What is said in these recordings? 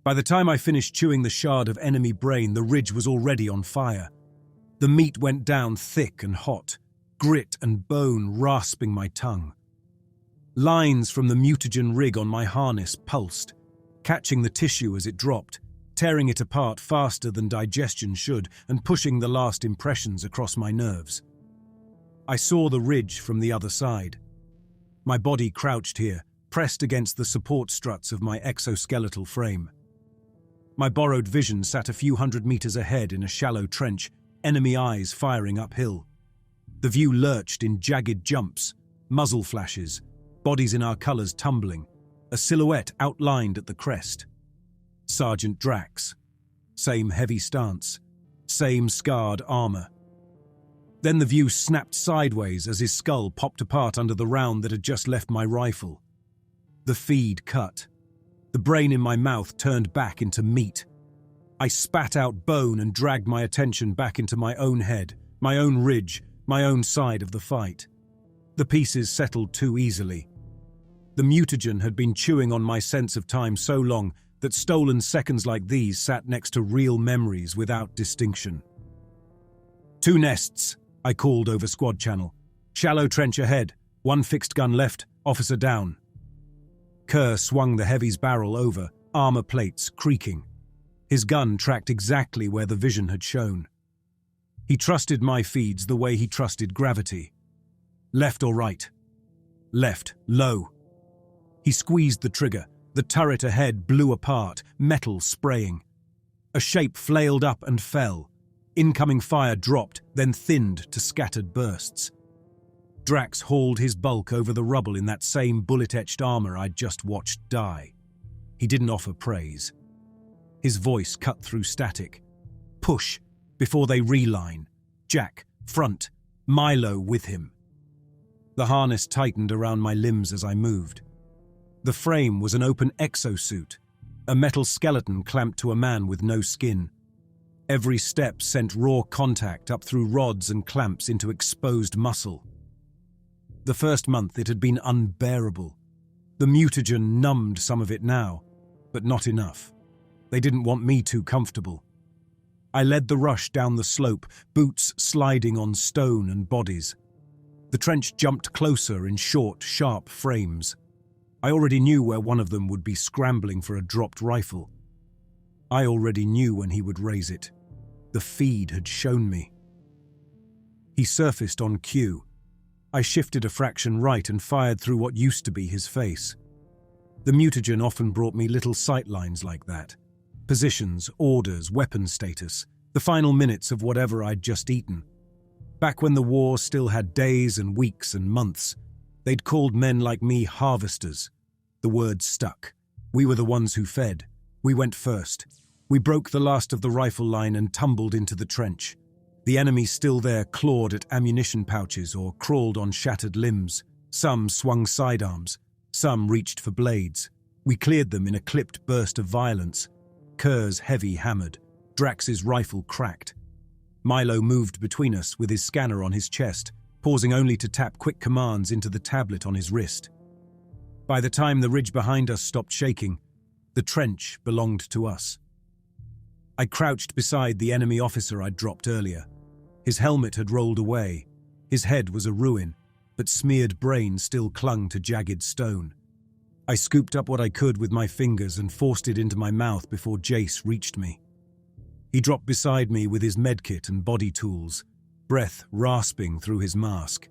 By the time I finished chewing the shard of enemy brain, the ridge was already on fire. The meat went down thick and hot, grit and bone rasping my tongue. Lines from the mutagen rig on my harness pulsed, catching the tissue as it dropped, tearing it apart faster than digestion should and pushing the last impressions across my nerves. I saw the ridge from the other side. My body crouched here, pressed against the support struts of my exoskeletal frame. My borrowed vision sat a few hundred meters ahead in a shallow trench, enemy eyes firing uphill. The view lurched in jagged jumps, muzzle flashes, bodies in our colors tumbling, a silhouette outlined at the crest. Sergeant Drax. Same heavy stance, same scarred armor. Then the view snapped sideways as his skull popped apart under the round that had just left my rifle. The feed cut. The brain in my mouth turned back into meat. I spat out bone and dragged my attention back into my own head, my own ridge, my own side of the fight. The pieces settled too easily. The mutagen had been chewing on my sense of time so long that stolen seconds like these sat next to real memories without distinction. 2 nests, I called over squad channel. Shallow trench ahead, 1 fixed gun left, officer down. Kerr swung the heavy's barrel over, armor plates creaking. His gun tracked exactly where the vision had shown. He trusted my feeds the way he trusted gravity. Left or right? Left, low. He squeezed the trigger. The turret ahead blew apart, metal spraying. A shape flailed up and fell. Incoming fire dropped, then thinned to scattered bursts. Drax hauled his bulk over the rubble in that same bullet-etched armor I'd just watched die. He didn't offer praise. His voice cut through static. Push, before they reline. Jack, front, Milo with him. The harness tightened around my limbs as I moved. The frame was an open exosuit, a metal skeleton clamped to a man with no skin. Every step sent raw contact up through rods and clamps into exposed muscle. The first month it had been unbearable. The mutagen numbed some of it now, but not enough. They didn't want me too comfortable. I led the rush down the slope, boots sliding on stone and bodies. The trench jumped closer in short, sharp frames. I already knew where one of them would be scrambling for a dropped rifle. I already knew when he would raise it. The feed had shown me. He surfaced on cue. I shifted a fraction right and fired through what used to be his face. The mutagen often brought me little sightlines like that. Positions, orders, weapon status, the final minutes of whatever I'd just eaten. Back when the war still had days and weeks and months, they'd called men like me harvesters. The word stuck. We were the ones who fed. We went first. We broke the last of the rifle line and tumbled into the trench. The enemy still there clawed at ammunition pouches or crawled on shattered limbs. Some swung sidearms. Some reached for blades. We cleared them in a clipped burst of violence. Kerr's heavy hammered. Drax's rifle cracked. Milo moved between us with his scanner on his chest, pausing only to tap quick commands into the tablet on his wrist. By the time the ridge behind us stopped shaking, the trench belonged to us. I crouched beside the enemy officer I'd dropped earlier. His helmet had rolled away. His head was a ruin, but smeared brain still clung to jagged stone. I scooped up what I could with my fingers and forced it into my mouth before Jace reached me. He dropped beside me with his medkit and body tools, breath rasping through his mask.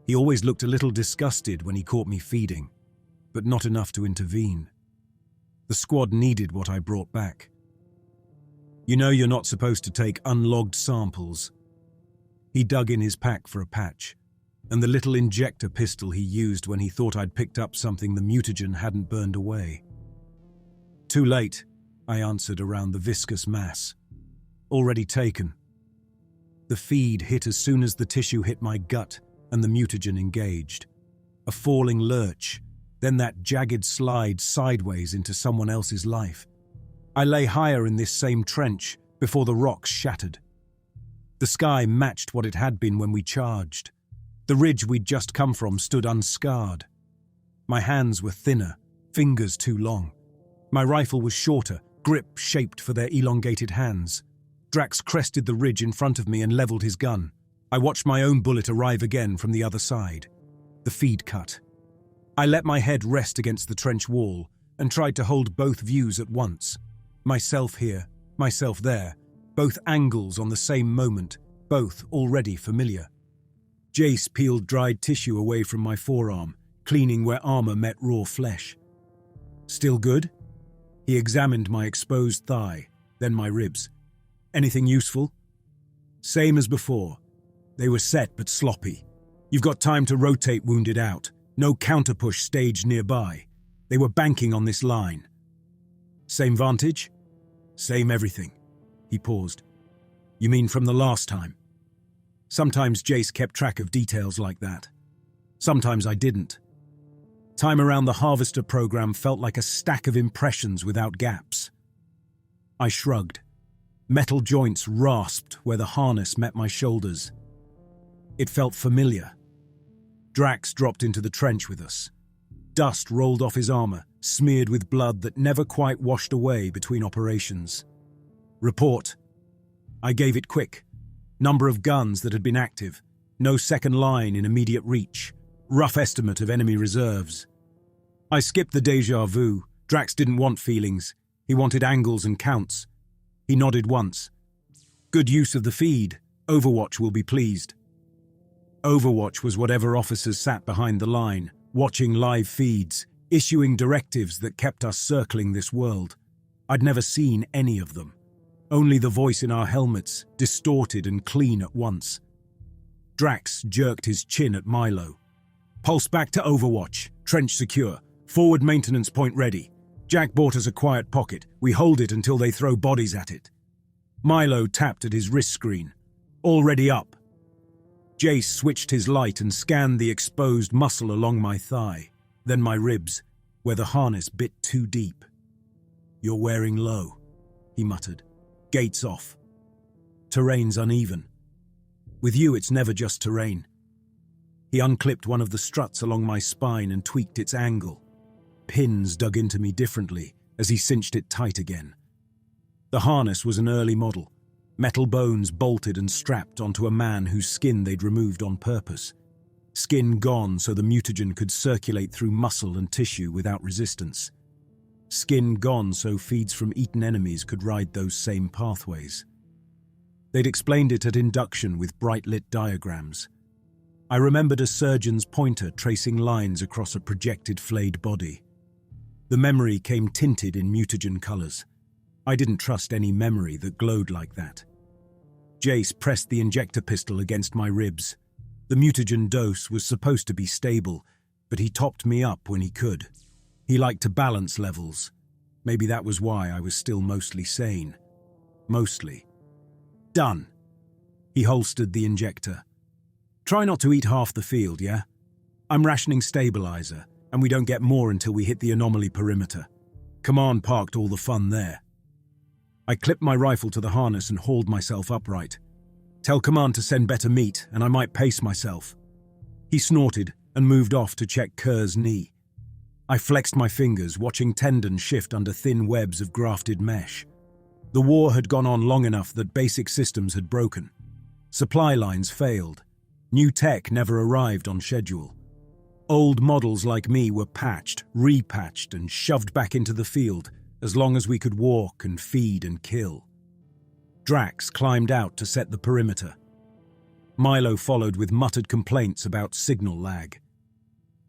He always looked a little disgusted when he caught me feeding, but not enough to intervene. The squad needed what I brought back. You know you're not supposed to take unlogged samples. He dug in his pack for a patch, and the little injector pistol he used when he thought I'd picked up something the mutagen hadn't burned away. Too late, I answered around the viscous mass. Already taken. The feed hit as soon as the tissue hit my gut and the mutagen engaged. A falling lurch, then that jagged slide sideways into someone else's life. I lay higher in this same trench before the rocks shattered. The sky matched what it had been when we charged. The ridge we'd just come from stood unscarred. My hands were thinner, fingers too long. My rifle was shorter, grip shaped for their elongated hands. Drax crested the ridge in front of me and leveled his gun. I watched my own bullet arrive again from the other side. The feed cut. I let my head rest against the trench wall and tried to hold both views at once. Myself here, myself there, both angles on the same moment, both already familiar. Jace peeled dried tissue away from my forearm, cleaning where armor met raw flesh. Still good? He examined my exposed thigh, then my ribs. Anything useful? Same as before. They were set but sloppy. You've got time to rotate wounded out. No counterpush staged nearby. They were banking on this line. Same vantage? Same everything. He paused. You mean from the last time? Sometimes Jace kept track of details like that. Sometimes I didn't. Time around the Harvester program felt like a stack of impressions without gaps. I shrugged. Metal joints rasped where the harness met my shoulders. It felt familiar. Drax dropped into the trench with us. Dust rolled off his armor, smeared with blood that never quite washed away between operations. Report. I gave it quick. Number of guns that had been active. No second line in immediate reach. Rough estimate of enemy reserves. I skipped the déjà vu. Drax didn't want feelings. He wanted angles and counts. He nodded once. Good use of the feed. Overwatch will be pleased. Overwatch was whatever officers sat behind the line, watching live feeds, issuing directives that kept us circling this world. I'd never seen any of them. Only the voice in our helmets, distorted and clean at once. Drax jerked his chin at Milo. Pulse back to Overwatch. Trench secure. Forward maintenance point ready. Jack bought us a quiet pocket. We hold it until they throw bodies at it. Milo tapped at his wrist screen. Already up. Jace switched his light and scanned the exposed muscle along my thigh, then my ribs, where the harness bit too deep. You're wearing low, he muttered. Gates off. Terrain's uneven. With you, it's never just terrain. He unclipped one of the struts along my spine and tweaked its angle. Pins dug into me differently as he cinched it tight again. The harness was an early model. Metal bones bolted and strapped onto a man whose skin they'd removed on purpose. Skin gone so the mutagen could circulate through muscle and tissue without resistance. Skin gone so feeds from eaten enemies could ride those same pathways. They'd explained it at induction with bright-lit diagrams. I remembered a surgeon's pointer tracing lines across a projected flayed body. The memory came tinted in mutagen colors. I didn't trust any memory that glowed like that. Jace pressed the injector pistol against my ribs. The mutagen dose was supposed to be stable, but he topped me up when he could. He liked to balance levels. Maybe that was why I was still mostly sane. Mostly. Done. He holstered the injector. Try not to eat half the field, yeah? I'm rationing stabilizer, and we don't get more until we hit the anomaly perimeter. Command parked all the fun there. I clipped my rifle to the harness and hauled myself upright. Tell Command to send better meat, and I might pace myself. He snorted and moved off to check Kerr's knee. I flexed my fingers, watching tendons shift under thin webs of grafted mesh. The war had gone on long enough that basic systems had broken. Supply lines failed. New tech never arrived on schedule. Old models like me were patched, repatched, and shoved back into the field as long as we could walk and feed and kill. Drax climbed out to set the perimeter. Milo followed with muttered complaints about signal lag.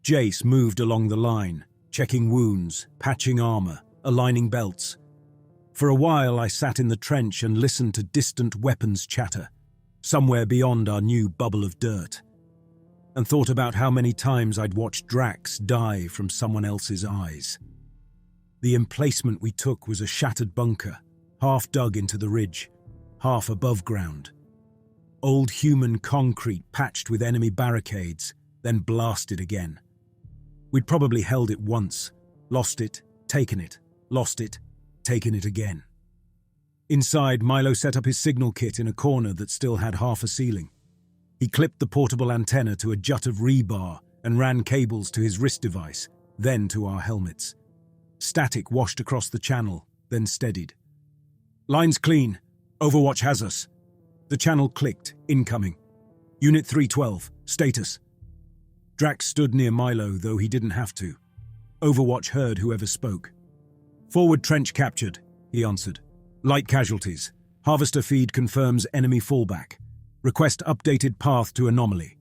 Jace moved along the line, checking wounds, patching armor, aligning belts. For a while I sat in the trench and listened to distant weapons chatter, somewhere beyond our new bubble of dirt, and thought about how many times I'd watched Drax die from someone else's eyes. The emplacement we took was a shattered bunker, half dug into the ridge, half above ground. Old human concrete patched with enemy barricades, then blasted again. We'd probably held it once, lost it, taken it, lost it, taken it again. Inside, Milo set up his signal kit in a corner that still had half a ceiling. He clipped the portable antenna to a jut of rebar and ran cables to his wrist device, then to our helmets. Static washed across the channel, then steadied. "Line's clean. Overwatch has us." The channel clicked. "Incoming. Unit 312. Status." Drax stood near Milo, though he didn't have to. Overwatch heard whoever spoke. "Forward trench captured," he answered. "Light casualties. Harvester feed confirms enemy fallback. Request updated path to anomaly."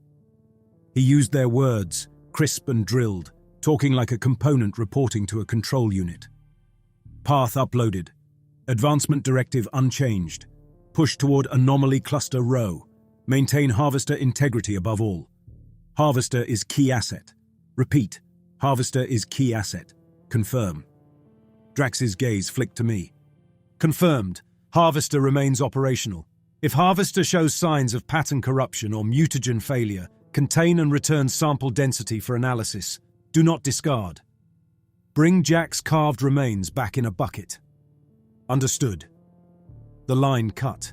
He used their words, crisp and drilled, talking like a component reporting to a control unit. "Path uploaded. Advancement directive unchanged. Push toward anomaly cluster row. Maintain Harvester integrity above all. Harvester is key asset. Repeat, Harvester is key asset. Confirm." Drax's gaze flicked to me. "Confirmed. Harvester remains operational. If Harvester shows signs of pattern corruption or mutagen failure, contain and return sample density for analysis. Do not discard. Bring Jack's carved remains back in a bucket." "Understood." The line cut.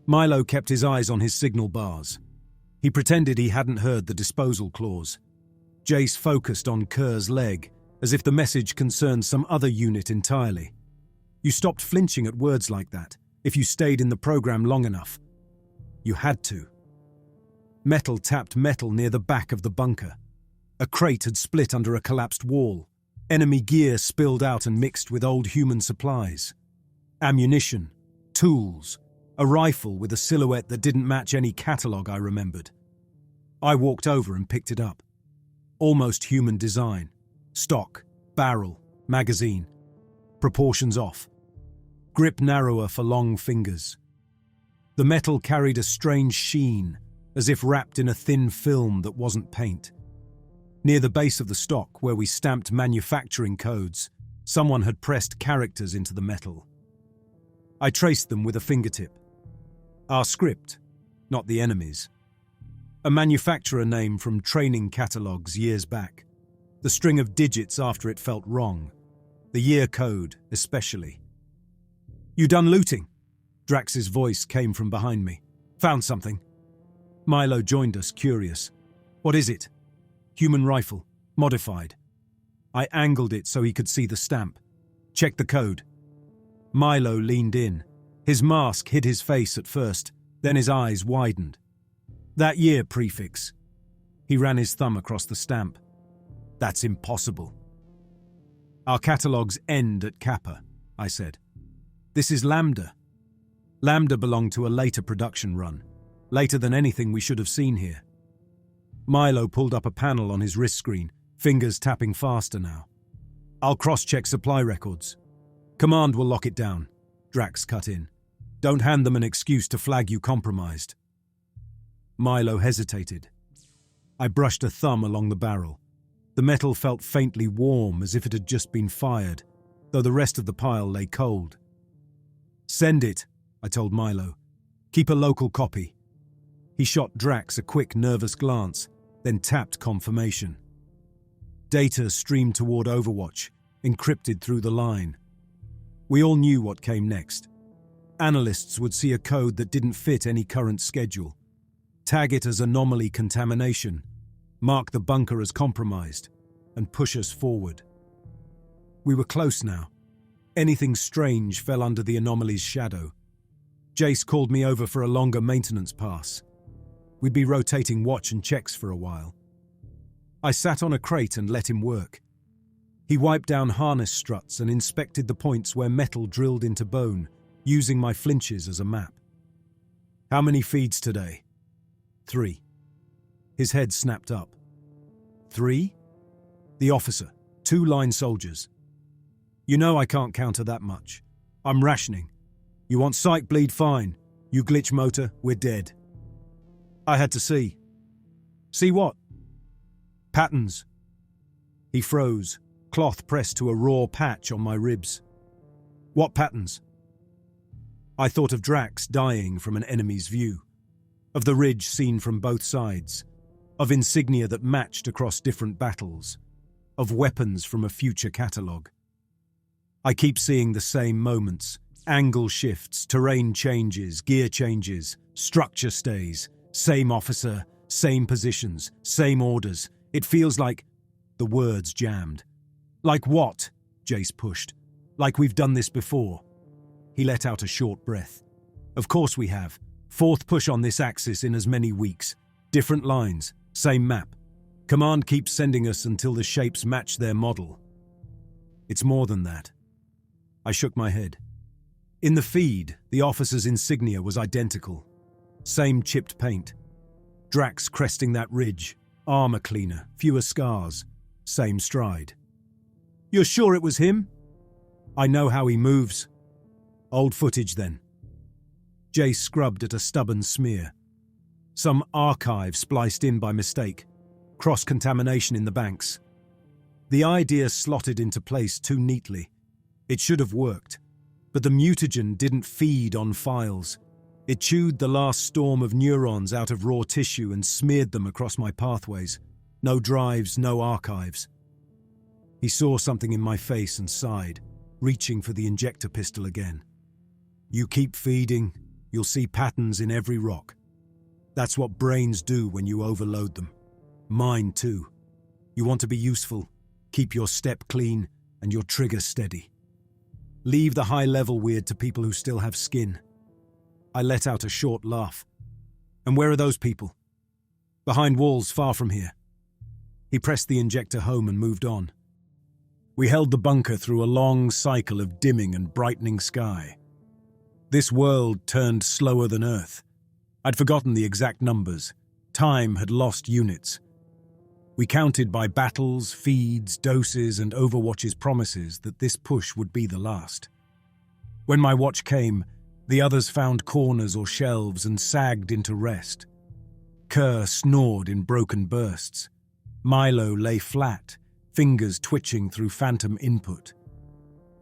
Milo kept his eyes on his signal bars. He pretended he hadn't heard the disposal clause. Jace focused on Kerr's leg, as if the message concerned some other unit entirely. You stopped flinching at words like that if you stayed in the program long enough. You had to. Metal tapped metal near the back of the bunker. A crate had split under a collapsed wall. Enemy gear spilled out and mixed with old human supplies. Ammunition, tools, a rifle with a silhouette that didn't match any catalogue I remembered. I walked over and picked it up. Almost human design. Stock, barrel, magazine. Proportions off. Grip narrower for long fingers. The metal carried a strange sheen, as if wrapped in a thin film that wasn't paint. Near the base of the stock, where we stamped manufacturing codes, someone had pressed characters into the metal. I traced them with a fingertip. Our script, not the enemy's. A manufacturer name from training catalogues years back. The string of digits after it felt wrong. The year code, especially. "You done looting?" Drax's voice came from behind me. "Found something." Milo joined us, curious. "What is it?" "Human rifle. Modified." I angled it so he could see the stamp. "Check the code." Milo leaned in. His mask hid his face at first, then his eyes widened. "That year prefix." He ran his thumb across the stamp. "That's impossible." "Our catalogues end at Kappa," I said. "This is Lambda." Lambda belonged to a later production run, later than anything we should have seen here. Milo pulled up a panel on his wrist screen, fingers tapping faster now. "I'll cross-check supply records." "Command will lock it down," Drax cut in. "Don't hand them an excuse to flag you compromised." Milo hesitated. I brushed a thumb along the barrel. The metal felt faintly warm, as if it had just been fired, though the rest of the pile lay cold. "Send it," I told Milo. "Keep a local copy." He shot Drax a quick, nervous glance, then tapped confirmation. Data streamed toward Overwatch, encrypted through the line. We all knew what came next. Analysts would see a code that didn't fit any current schedule, tag it as anomaly contamination, mark the bunker as compromised, and push us forward. We were close now. Anything strange fell under the anomaly's shadow. Jace called me over for a longer maintenance pass. We'd be rotating watch and checks for a while. I sat on a crate and let him work. He wiped down harness struts and inspected the points where metal drilled into bone, using my flinches as a map. "How many feeds today?" 3. His head snapped up. 3? The officer, 2 line soldiers. "You know I can't counter that much. I'm rationing. You want psych bleed, fine. You glitch motor, we're dead." I had to see. "See what?" "Patterns." He froze, cloth pressed to a raw patch on my ribs. "What patterns?" I thought of Drax dying from an enemy's view, of the ridge seen from both sides, of insignia that matched across different battles, of weapons from a future catalogue. I keep seeing the same moments, angle shifts, terrain changes, gear changes, structure stays, same officer, same positions, same orders. It feels like... The words jammed. "Like what?" Jace pushed. Like we've done this before. He let out a short breath. Of course we have. Fourth push on this axis in as many weeks. Different lines, same map. Command keeps sending us until the shapes match their model. It's more than that. I shook my head. In the feed, the officer's insignia was identical. Same chipped paint. Drax cresting that ridge. Armor cleaner, fewer scars. Same stride. You're sure it was him? I know how he moves. Old footage then. Jace scrubbed at a stubborn smear. Some archive spliced in by mistake. Cross-contamination in the banks. The idea slotted into place too neatly. It should have worked. But the mutagen didn't feed on files. It chewed the last storm of neurons out of raw tissue and smeared them across my pathways. No drives, no archives. He saw something in my face and sighed, reaching for the injector pistol again. You keep feeding, you'll see patterns in every rock. That's what brains do when you overload them. Mine too. You want to be useful, keep your step clean and your trigger steady. Leave the high-level weird to people who still have skin. I let out a short laugh. And where are those people? Behind walls far from here. He pressed the injector home and moved on. We held the bunker through a long cycle of dimming and brightening sky. This world turned slower than Earth. I'd forgotten the exact numbers. Time had lost units. We counted by battles, feeds, doses, and Overwatch's promises that this push would be the last. When my watch came, the others found corners or shelves and sagged into rest. Kerr snored in broken bursts. Milo lay flat, fingers twitching through phantom input.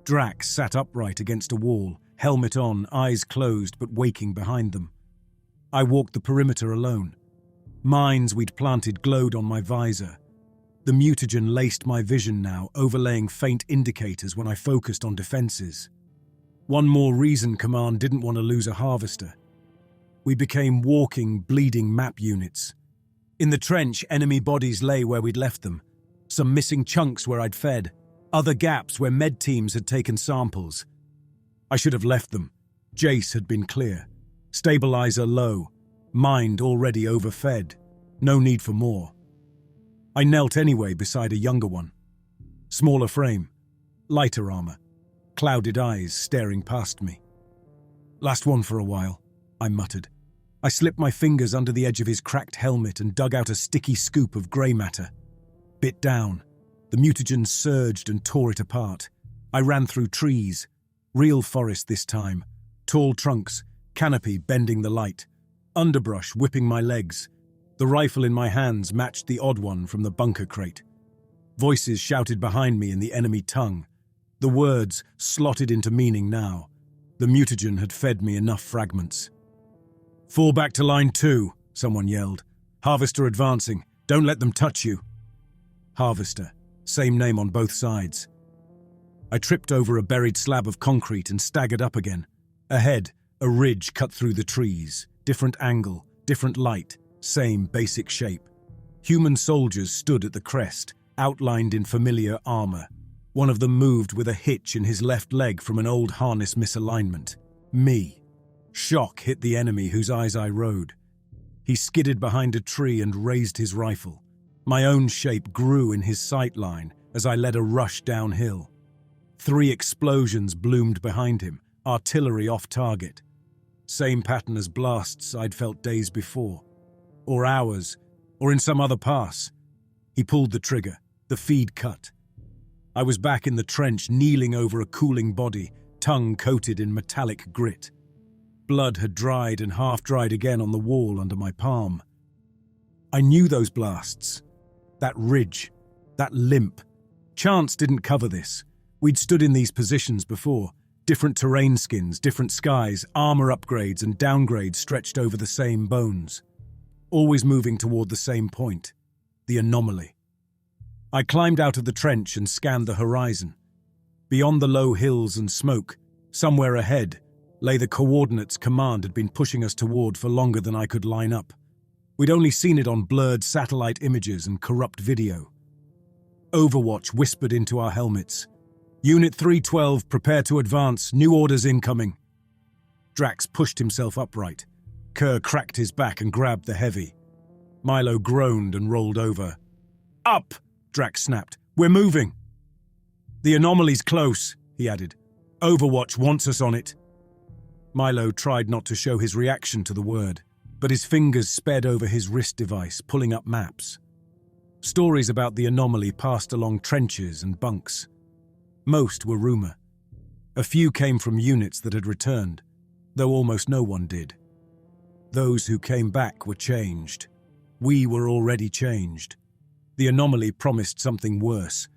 Drax sat upright against a wall, helmet on, eyes closed but waking behind them. I walked the perimeter alone. Mines we'd planted glowed on my visor. The mutagen laced my vision now, overlaying faint indicators when I focused on defenses. One more reason Command didn't want to lose a harvester. We became walking, bleeding map units. In the trench, enemy bodies lay where we'd left them. Some missing chunks where I'd fed. Other gaps where med teams had taken samples. I should have left them. Jace had been clear. Stabilizer low. Mind already overfed. No need for more. I knelt anyway beside a younger one. Smaller frame. Lighter armor. Clouded eyes staring past me. Last one for a while, I muttered. I slipped my fingers under the edge of his cracked helmet and dug out a sticky scoop of grey matter. Bit down. The mutagen surged and tore it apart. I ran through trees. Real forest this time. Tall trunks, canopy bending the light. Underbrush whipping my legs. The rifle in my hands matched the odd one from the bunker crate. Voices shouted behind me in the enemy tongue. The words slotted into meaning now. The mutagen had fed me enough fragments. Fall back to line 2, someone yelled. Harvester advancing. Don't let them touch you. Harvester. Same name on both sides. I tripped over a buried slab of concrete and staggered up again. Ahead, a ridge cut through the trees. Different angle, different light, same basic shape. Human soldiers stood at the crest, outlined in familiar armor. One of them moved with a hitch in his left leg from an old harness misalignment. Me. Shock hit the enemy whose eyes I rode. He skidded behind a tree and raised his rifle. My own shape grew in his sight line as I led a rush downhill. 3 explosions bloomed behind him, artillery off target. Same pattern as blasts I'd felt days before. Or hours, or in some other pass. He pulled the trigger, the feed cut. I was back in the trench, kneeling over a cooling body, tongue coated in metallic grit. Blood had dried and half-dried again on the wall under my palm. I knew those blasts. That ridge. That limp. Chance didn't cover this. We'd stood in these positions before. Different terrain skins, different skies, armor upgrades and downgrades stretched over the same bones. Always moving toward the same point. The anomaly. I climbed out of the trench and scanned the horizon. Beyond the low hills and smoke, somewhere ahead, lay the coordinates Command had been pushing us toward for longer than I could line up. We'd only seen it on blurred satellite images and corrupt video. Overwatch whispered into our helmets. Unit 312, prepare to advance. New orders incoming. Drax pushed himself upright. Kerr cracked his back and grabbed the heavy. Milo groaned and rolled over. Up! Drax snapped. We're moving. The anomaly's close, he added. Overwatch wants us on it. Milo tried not to show his reaction to the word, but his fingers sped over his wrist device, pulling up maps. Stories about the anomaly passed along trenches and bunks. Most were rumor. A few came from units that had returned, though almost no one did. Those who came back were changed. We were already changed. The anomaly promised something worse.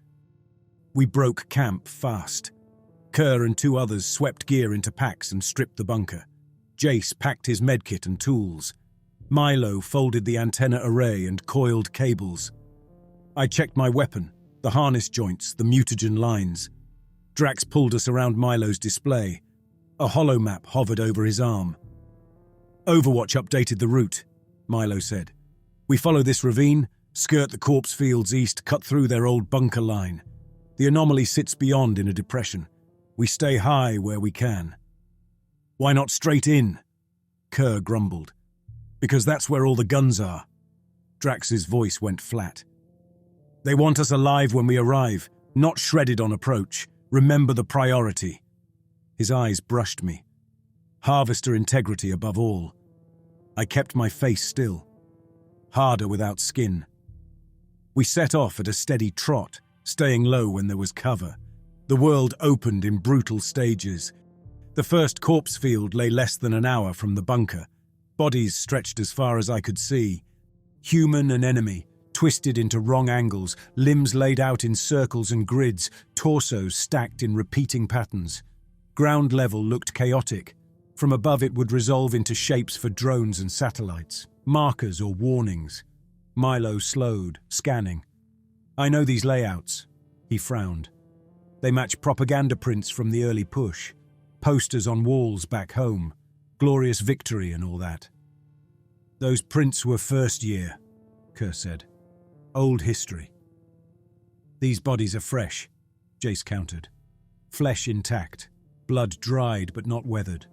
We broke camp fast. Kerr and 2 others swept gear into packs and stripped the bunker. Jace packed his medkit and tools. Milo folded the antenna array and coiled cables. I checked my weapon, the harness joints, the mutagen lines. Drax pulled us around Milo's display. A holomap hovered over his arm. Overwatch updated the route, Milo said. We follow this ravine, skirt the corpse fields east, cut through their old bunker line. The anomaly sits beyond in a depression. We stay high where we can. Why not straight in? Kerr grumbled. Because that's where all the guns are. Drax's voice went flat. They want us alive when we arrive, not shredded on approach. Remember the priority. His eyes brushed me. Harvester integrity above all. I kept my face still. Harder without skin. We set off at a steady trot, staying low when there was cover. The world opened in brutal stages. The first corpse field lay less than an hour from the bunker. Bodies stretched as far as I could see. Human and enemy, twisted into wrong angles, limbs laid out in circles and grids, torsos stacked in repeating patterns. Ground level looked chaotic. From above it would resolve into shapes for drones and satellites, markers or warnings. Milo slowed, scanning. I know these layouts. He frowned. They match propaganda prints from the early push. Posters on walls back home. Glorious victory and all that. Those prints were first year, Kerr said. Old history. These bodies are fresh, Jace countered. Flesh intact. Blood dried but not weathered.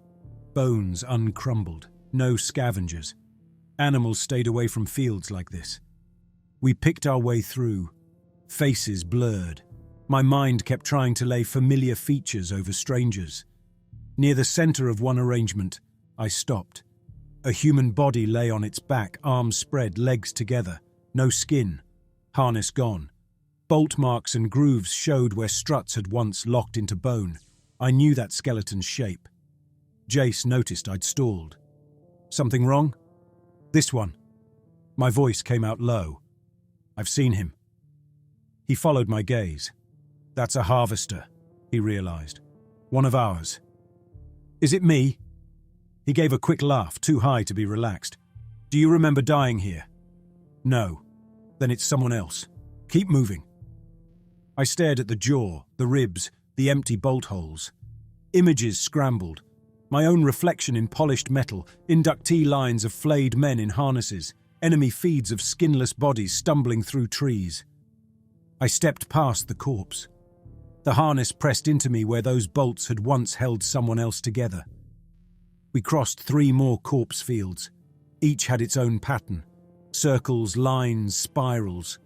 Bones uncrumbled. No scavengers. Animals stayed away from fields like this. We picked our way through. Faces blurred. My mind kept trying to lay familiar features over strangers. Near the center of one arrangement, I stopped. A human body lay on its back, arms spread, legs together. No skin. Harness gone. Bolt marks and grooves showed where struts had once locked into bone. I knew that skeleton's shape. Jace noticed I'd stalled. Something wrong? This one. My voice came out low. I've seen him. He followed my gaze. That's a harvester, he realized. One of ours. Is it me? He gave a quick laugh, too high to be relaxed. Do you remember dying here? No. Then it's someone else. Keep moving. I stared at the jaw, the ribs, the empty bolt holes. Images scrambled. My own reflection in polished metal, inductee lines of flayed men in harnesses, enemy feeds of skinless bodies stumbling through trees. I stepped past the corpse. The harness pressed into me where those bolts had once held someone else together. We crossed 3 more corpse fields. Each had its own pattern. Circles, lines, spirals.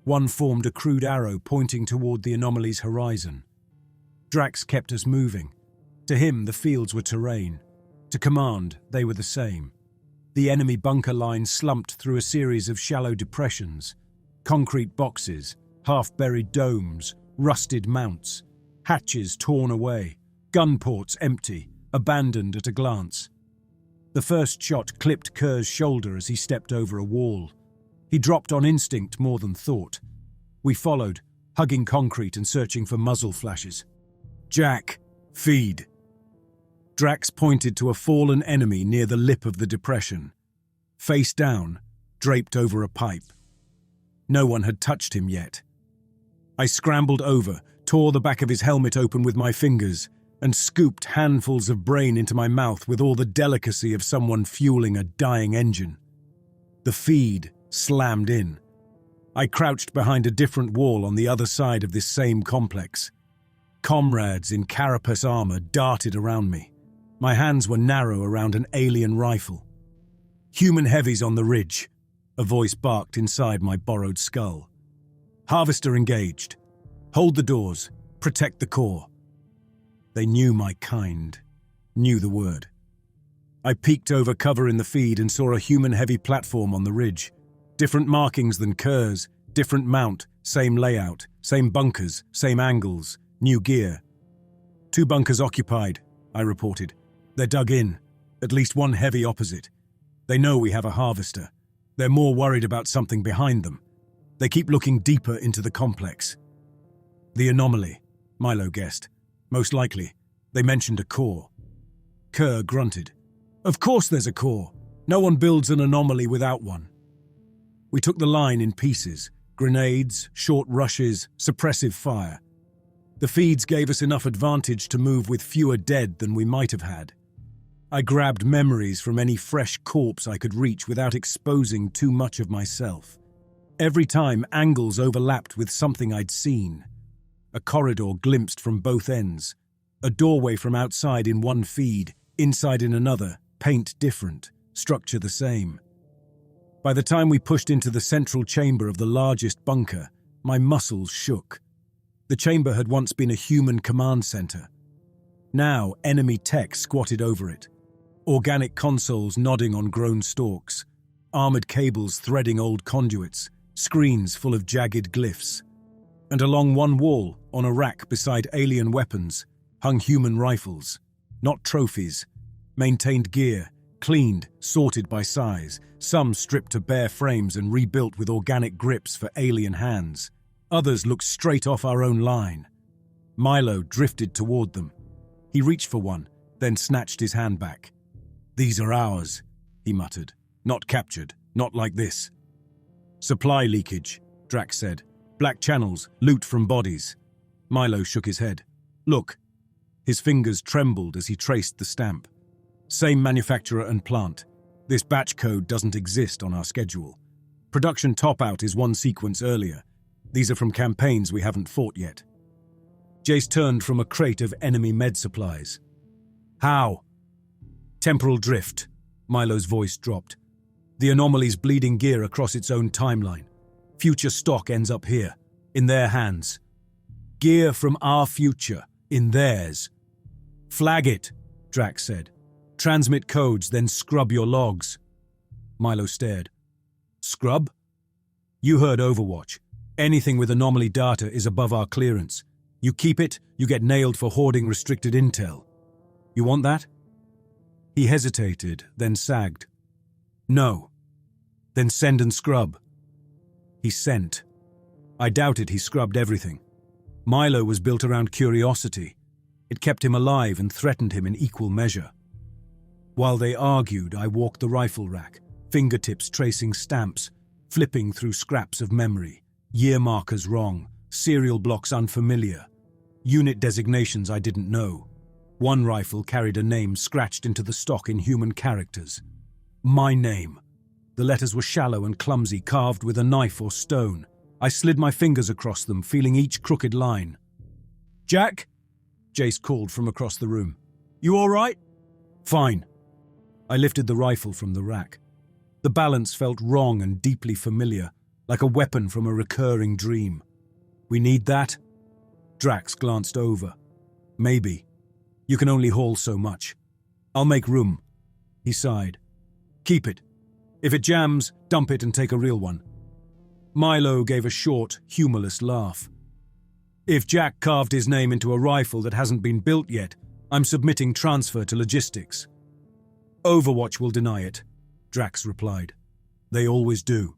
One formed a crude arrow pointing toward the anomaly's horizon. Drax kept us moving. To him, the fields were terrain. To command, they were the same. The enemy bunker line slumped through a series of shallow depressions. Concrete boxes, half-buried domes, rusted mounts, hatches torn away, gun ports empty, abandoned at a glance. The first shot clipped Kerr's shoulder as he stepped over a wall. He dropped on instinct more than thought. We followed, hugging concrete and searching for muzzle flashes. Jack, feed. Drax pointed to a fallen enemy near the lip of the depression. Face down, draped over a pipe. No one had touched him yet. I scrambled over, tore the back of his helmet open with my fingers, and scooped handfuls of brain into my mouth with all the delicacy of someone fueling a dying engine. The feed slammed in. I crouched behind a different wall on the other side of this same complex. Comrades in carapace armor darted around me. My hands were narrow around an alien rifle. "Human heavies on the ridge," a voice barked inside my borrowed skull. "Harvester engaged. Hold the doors. Protect the core." They knew my kind. Knew the word. I peeked over cover in the feed and saw a human-heavy platform on the ridge. Different markings than Kerr's, different mount, same layout, same bunkers, same angles, new gear. "2 bunkers occupied," I reported. "They're dug in. At least one heavy opposite. They know we have a harvester. They're more worried about something behind them. They keep looking deeper into the complex." "The anomaly," Milo guessed. "Most likely. They mentioned a core." Kerr grunted. "Of course there's a core. No one builds an anomaly without one." We took the line in pieces. Grenades, short rushes, suppressive fire. The feeds gave us enough advantage to move with fewer dead than we might have had. I grabbed memories from any fresh corpse I could reach without exposing too much of myself. Every time, angles overlapped with something I'd seen. A corridor glimpsed from both ends. A doorway from outside in one feed, inside in another, paint different, structure the same. By the time we pushed into the central chamber of the largest bunker, my muscles shook. The chamber had once been a human command center. Now, enemy tech squatted over it. Organic consoles nodding on grown stalks, armored cables threading old conduits, screens full of jagged glyphs. And along one wall, on a rack beside alien weapons, hung human rifles. Not trophies. Maintained gear, cleaned, sorted by size, some stripped to bare frames and rebuilt with organic grips for alien hands. Others looked straight off our own line. Milo drifted toward them. He reached for one, then snatched his hand back. "These are ours," he muttered. "Not captured, not like this." "Supply leakage," Drax said. "Black channels, loot from bodies." Milo shook his head. "Look." His fingers trembled as he traced the stamp. "Same manufacturer and plant. This batch code doesn't exist on our schedule. Production top-out is one sequence earlier. These are from campaigns we haven't fought yet." Jace turned from a crate of enemy med supplies. "How?" "Temporal drift," Milo's voice dropped. "The anomaly's bleeding gear across its own timeline. Future stock ends up here, in their hands. Gear from our future, in theirs." "Flag it," Drax said. "Transmit codes, then scrub your logs." Milo stared. "Scrub?" "You heard Overwatch. Anything with anomaly data is above our clearance. You keep it, you get nailed for hoarding restricted intel. You want that?" He hesitated, then sagged. "No." "Then send and scrub." He sent. I doubted he scrubbed everything. Milo was built around curiosity. It kept him alive and threatened him in equal measure. While they argued, I walked the rifle rack, fingertips tracing stamps, flipping through scraps of memory, year markers wrong, serial blocks unfamiliar, unit designations I didn't know. One rifle carried a name scratched into the stock in human characters. My name. The letters were shallow and clumsy, carved with a knife or stone. I slid my fingers across them, feeling each crooked line. "Jack?" Jace called from across the room. "You all right?" "Fine." I lifted the rifle from the rack. The balance felt wrong and deeply familiar, like a weapon from a recurring dream. "We need that?" Drax glanced over. "Maybe. You can only haul so much. I'll make room." He sighed. "Keep it. If it jams, dump it and take a real one." Milo gave a short, humorless laugh. "If Jack carved his name into a rifle that hasn't been built yet, I'm submitting transfer to logistics." "Overwatch will deny it," Drax replied. "They always do."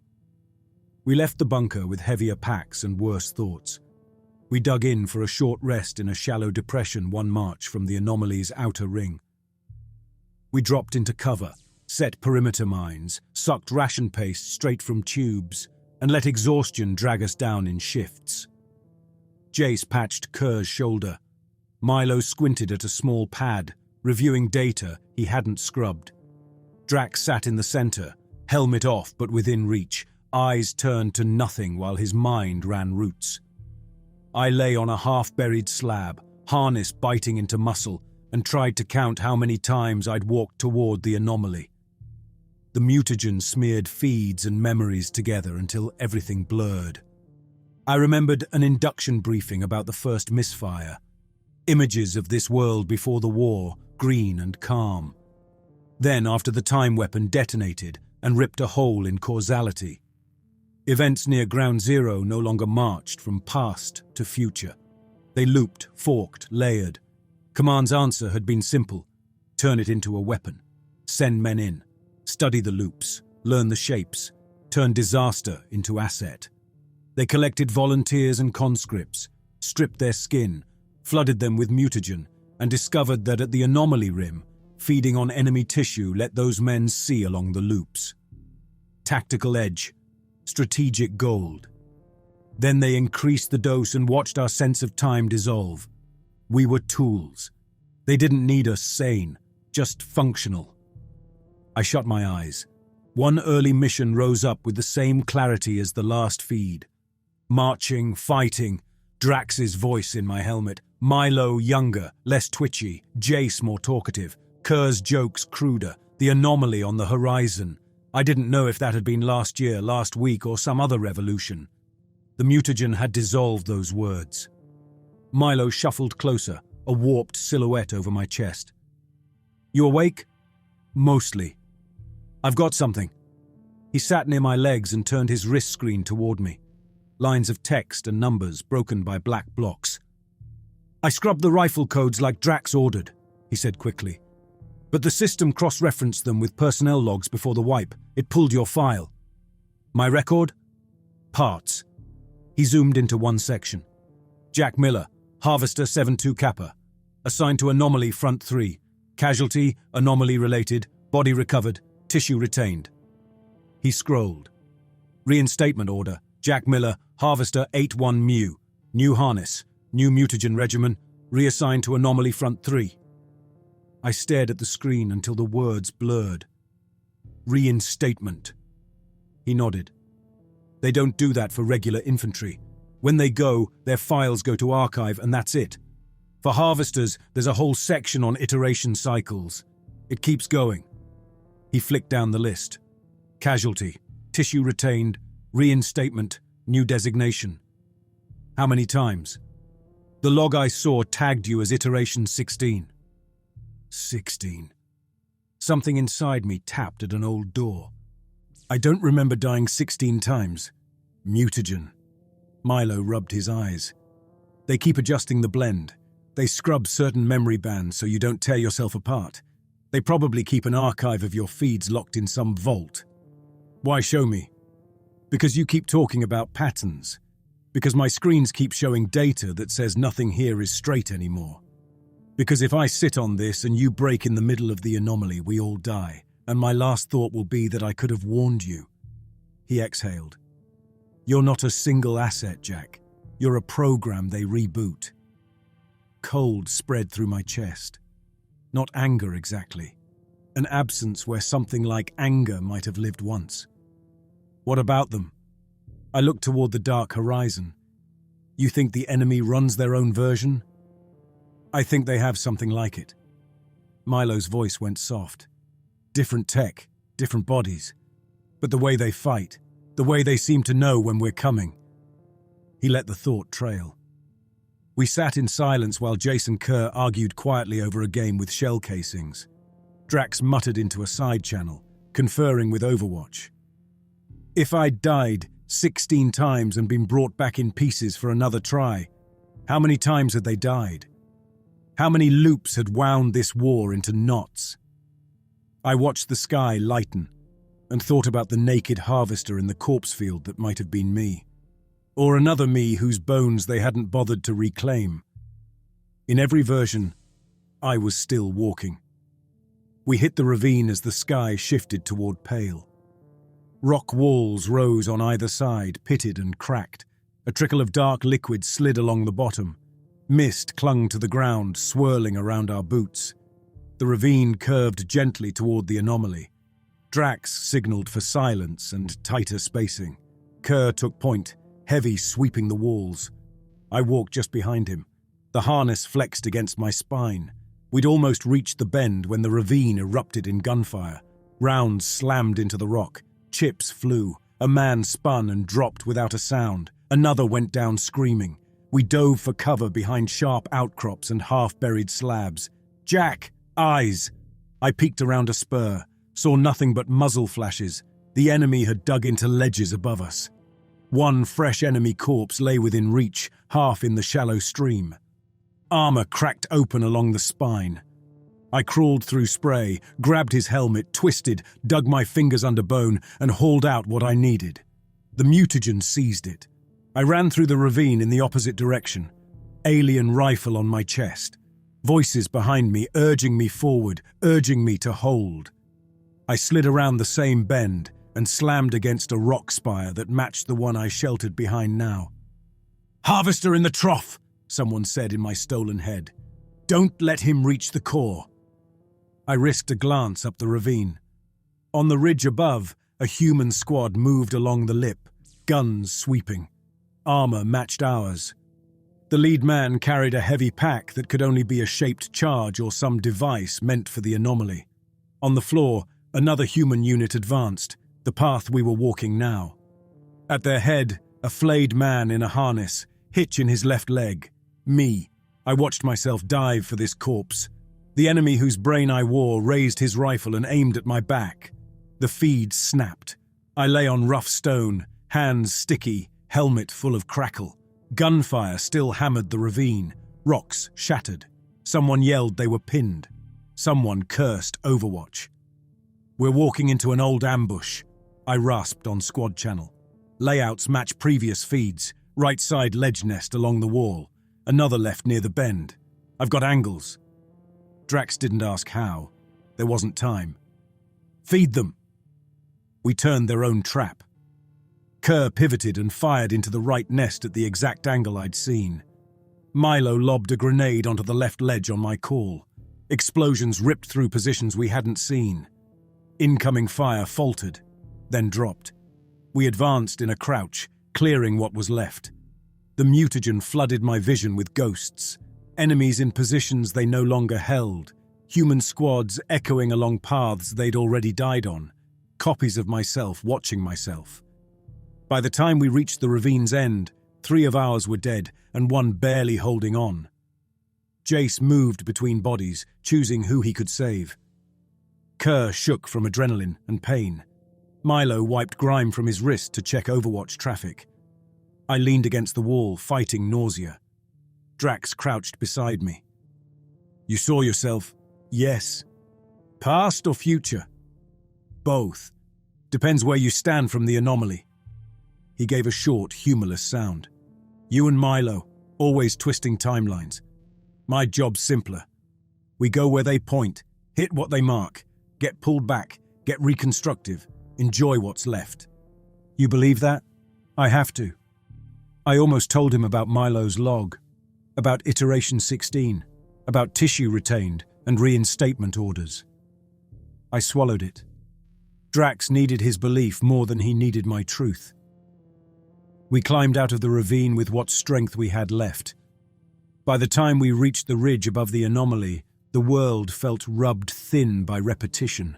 We left the bunker with heavier packs and worse thoughts. We dug in for a short rest in a shallow depression 1 march from the anomaly's outer ring. We dropped into cover, set perimeter mines, sucked ration paste straight from tubes, and let exhaustion drag us down in shifts. Jace patched Kerr's shoulder. Milo squinted at a small pad, reviewing data he hadn't scrubbed. Drax sat in the center, helmet off but within reach, eyes turned to nothing while his mind ran routes. I lay on a half-buried slab, harness biting into muscle, and tried to count how many times I'd walked toward the anomaly. The mutagen smeared feeds and memories together until everything blurred. I remembered an induction briefing about the first misfire. Images of this world before the war, green and calm. Then, after the time weapon detonated and ripped a hole in causality. Events near Ground Zero no longer marched from past to future. They looped, forked, layered. Command's answer had been simple. Turn it into a weapon. Send men in. Study the loops. Learn the shapes. Turn disaster into asset. They collected volunteers and conscripts, stripped their skin, flooded them with mutagen, and discovered that at the anomaly rim, feeding on enemy tissue let those men see along the loops. Tactical edge. Strategic gold. Then they increased the dose and watched our sense of time dissolve. We were tools. They didn't need us sane, just functional. I shut my eyes. One early mission rose up with the same clarity as the last feed. Marching, fighting, Drax's voice in my helmet, Milo younger, less twitchy, Jace more talkative, Kerr's jokes cruder, the anomaly on the horizon. I didn't know if that had been last year, last week, or some other revolution. The mutagen had dissolved those words. Milo shuffled closer, a warped silhouette over my chest. You awake? Mostly. I've got something. He sat near my legs and turned his wrist screen toward me. Lines of text and numbers broken by black blocks. I scrubbed the rifle codes like Drax ordered, he said quickly. But the system cross-referenced them with personnel logs before the wipe. It pulled your file. My record? Parts. He zoomed into one section. Jack Miller, Harvester 7-2 Kappa. Assigned to Anomaly Front 3. Casualty, anomaly-related, body recovered, tissue retained. He scrolled. Reinstatement order, Jack Miller, Harvester 8-1 Mu. New harness, new mutagen regimen, reassigned to Anomaly Front 3. I stared at the screen until the words blurred. Reinstatement. He nodded. They don't do that for regular infantry. When they go, their files go to archive and that's it. For harvesters, there's a whole section on iteration cycles. It keeps going. He flicked down the list. Casualty, tissue retained, reinstatement, new designation. How many times? The log I saw tagged you as iteration 16. 16. Something inside me tapped at an old door. I don't remember dying 16 times. Mutagen. Milo rubbed his eyes. They keep adjusting the blend. They scrub certain memory bands so you don't tear yourself apart. They probably keep an archive of your feeds locked in some vault. Why show me? Because you keep talking about patterns. Because my screens keep showing data that says nothing here is straight anymore. Because if I sit on this and you break in the middle of the anomaly, we all die, and my last thought will be that I could have warned you. He exhaled. You're not a single asset, Jack. You're a program they reboot. Cold spread through my chest. Not anger exactly. An absence where something like anger might have lived once. What about them? I looked toward the dark horizon. You think the enemy runs their own version? I think they have something like it. Milo's voice went soft. Different tech, different bodies. But the way they fight, the way they seem to know when we're coming. He let the thought trail. We sat in silence while Jason Kerr argued quietly over a game with shell casings. Drax muttered into a side channel, conferring with Overwatch. If I'd died 16 times and been brought back in pieces for another try, how many times had they died? How many loops had wound this war into knots? I watched the sky lighten and thought about the naked harvester in the corpse field that might have been me. Or another me whose bones they hadn't bothered to reclaim. In every version, I was still walking. We hit the ravine as the sky shifted toward pale. Rock walls rose on either side, pitted and cracked. A trickle of dark liquid slid along the bottom. Mist clung to the ground, swirling around our boots. The ravine curved gently toward the anomaly. Drax signaled for silence and tighter spacing. Kerr took point, heavy sweeping the walls. I walked just behind him. The harness flexed against my spine. We'd almost reached the bend when the ravine erupted in gunfire. Rounds slammed into the rock. Chips flew. A man spun and dropped without a sound. Another went down screaming. We dove for cover behind sharp outcrops and half-buried slabs. "Jack! Eyes!" I peeked around a spur, saw nothing but muzzle flashes. The enemy had dug into ledges above us. One fresh enemy corpse lay within reach, half in the shallow stream. Armor cracked open along the spine. I crawled through spray, grabbed his helmet, twisted, dug my fingers under bone, and hauled out what I needed. The mutagen seized it. I ran through the ravine in the opposite direction, alien rifle on my chest. Voices behind me urging me forward, urging me to hold. I slid around the same bend and slammed against a rock spire that matched the one I sheltered behind now. "Harvester in the trough," someone said in my stolen head. "Don't let him reach the core." I risked a glance up the ravine. On the ridge above, a human squad moved along the lip, guns sweeping. Armor matched ours. The lead man carried a heavy pack that could only be a shaped charge or some device meant for the anomaly. On the floor, another human unit advanced, the path we were walking now. At their head, a flayed man in a harness, hitch in his left leg. Me. I watched myself dive for this corpse. The enemy whose brain I wore raised his rifle and aimed at my back. The feed snapped. I lay on rough stone, hands sticky, helmet full of crackle. Gunfire still hammered the ravine. Rocks shattered. Someone yelled they were pinned. Someone cursed Overwatch. "We're walking into an old ambush," I rasped on squad channel. Layouts match previous feeds. Right side ledge nest along the wall. Another left near the bend. I've got angles. Drax didn't ask how. There wasn't time. "Feed them." We turned their own trap. Kerr pivoted and fired into the right nest at the exact angle I'd seen. Milo lobbed a grenade onto the left ledge on my call. Explosions ripped through positions we hadn't seen. Incoming fire faltered, then dropped. We advanced in a crouch, clearing what was left. The mutagen flooded my vision with ghosts. Enemies in positions they no longer held. Human squads echoing along paths they'd already died on. Copies of myself watching myself. By the time we reached the ravine's end, 3 of ours were dead and 1 barely holding on. Jace moved between bodies, choosing who he could save. Kerr shook from adrenaline and pain. Milo wiped grime from his wrist to check Overwatch traffic. I leaned against the wall, fighting nausea. Drax crouched beside me. "You saw yourself?" "Yes." "Past or future?" "Both. Depends where you stand from the anomaly." He gave a short, humorless sound. "You and Milo, always twisting timelines. My job's simpler. We go where they point, hit what they mark, get pulled back, get reconstructive, enjoy what's left." "You believe that?" "I have to." I almost told him about Milo's log, about Iteration 16, about tissue retained and reinstatement orders. I swallowed it. Drax needed his belief more than he needed my truth. We climbed out of the ravine with what strength we had left. By the time we reached the ridge above the anomaly, the world felt rubbed thin by repetition.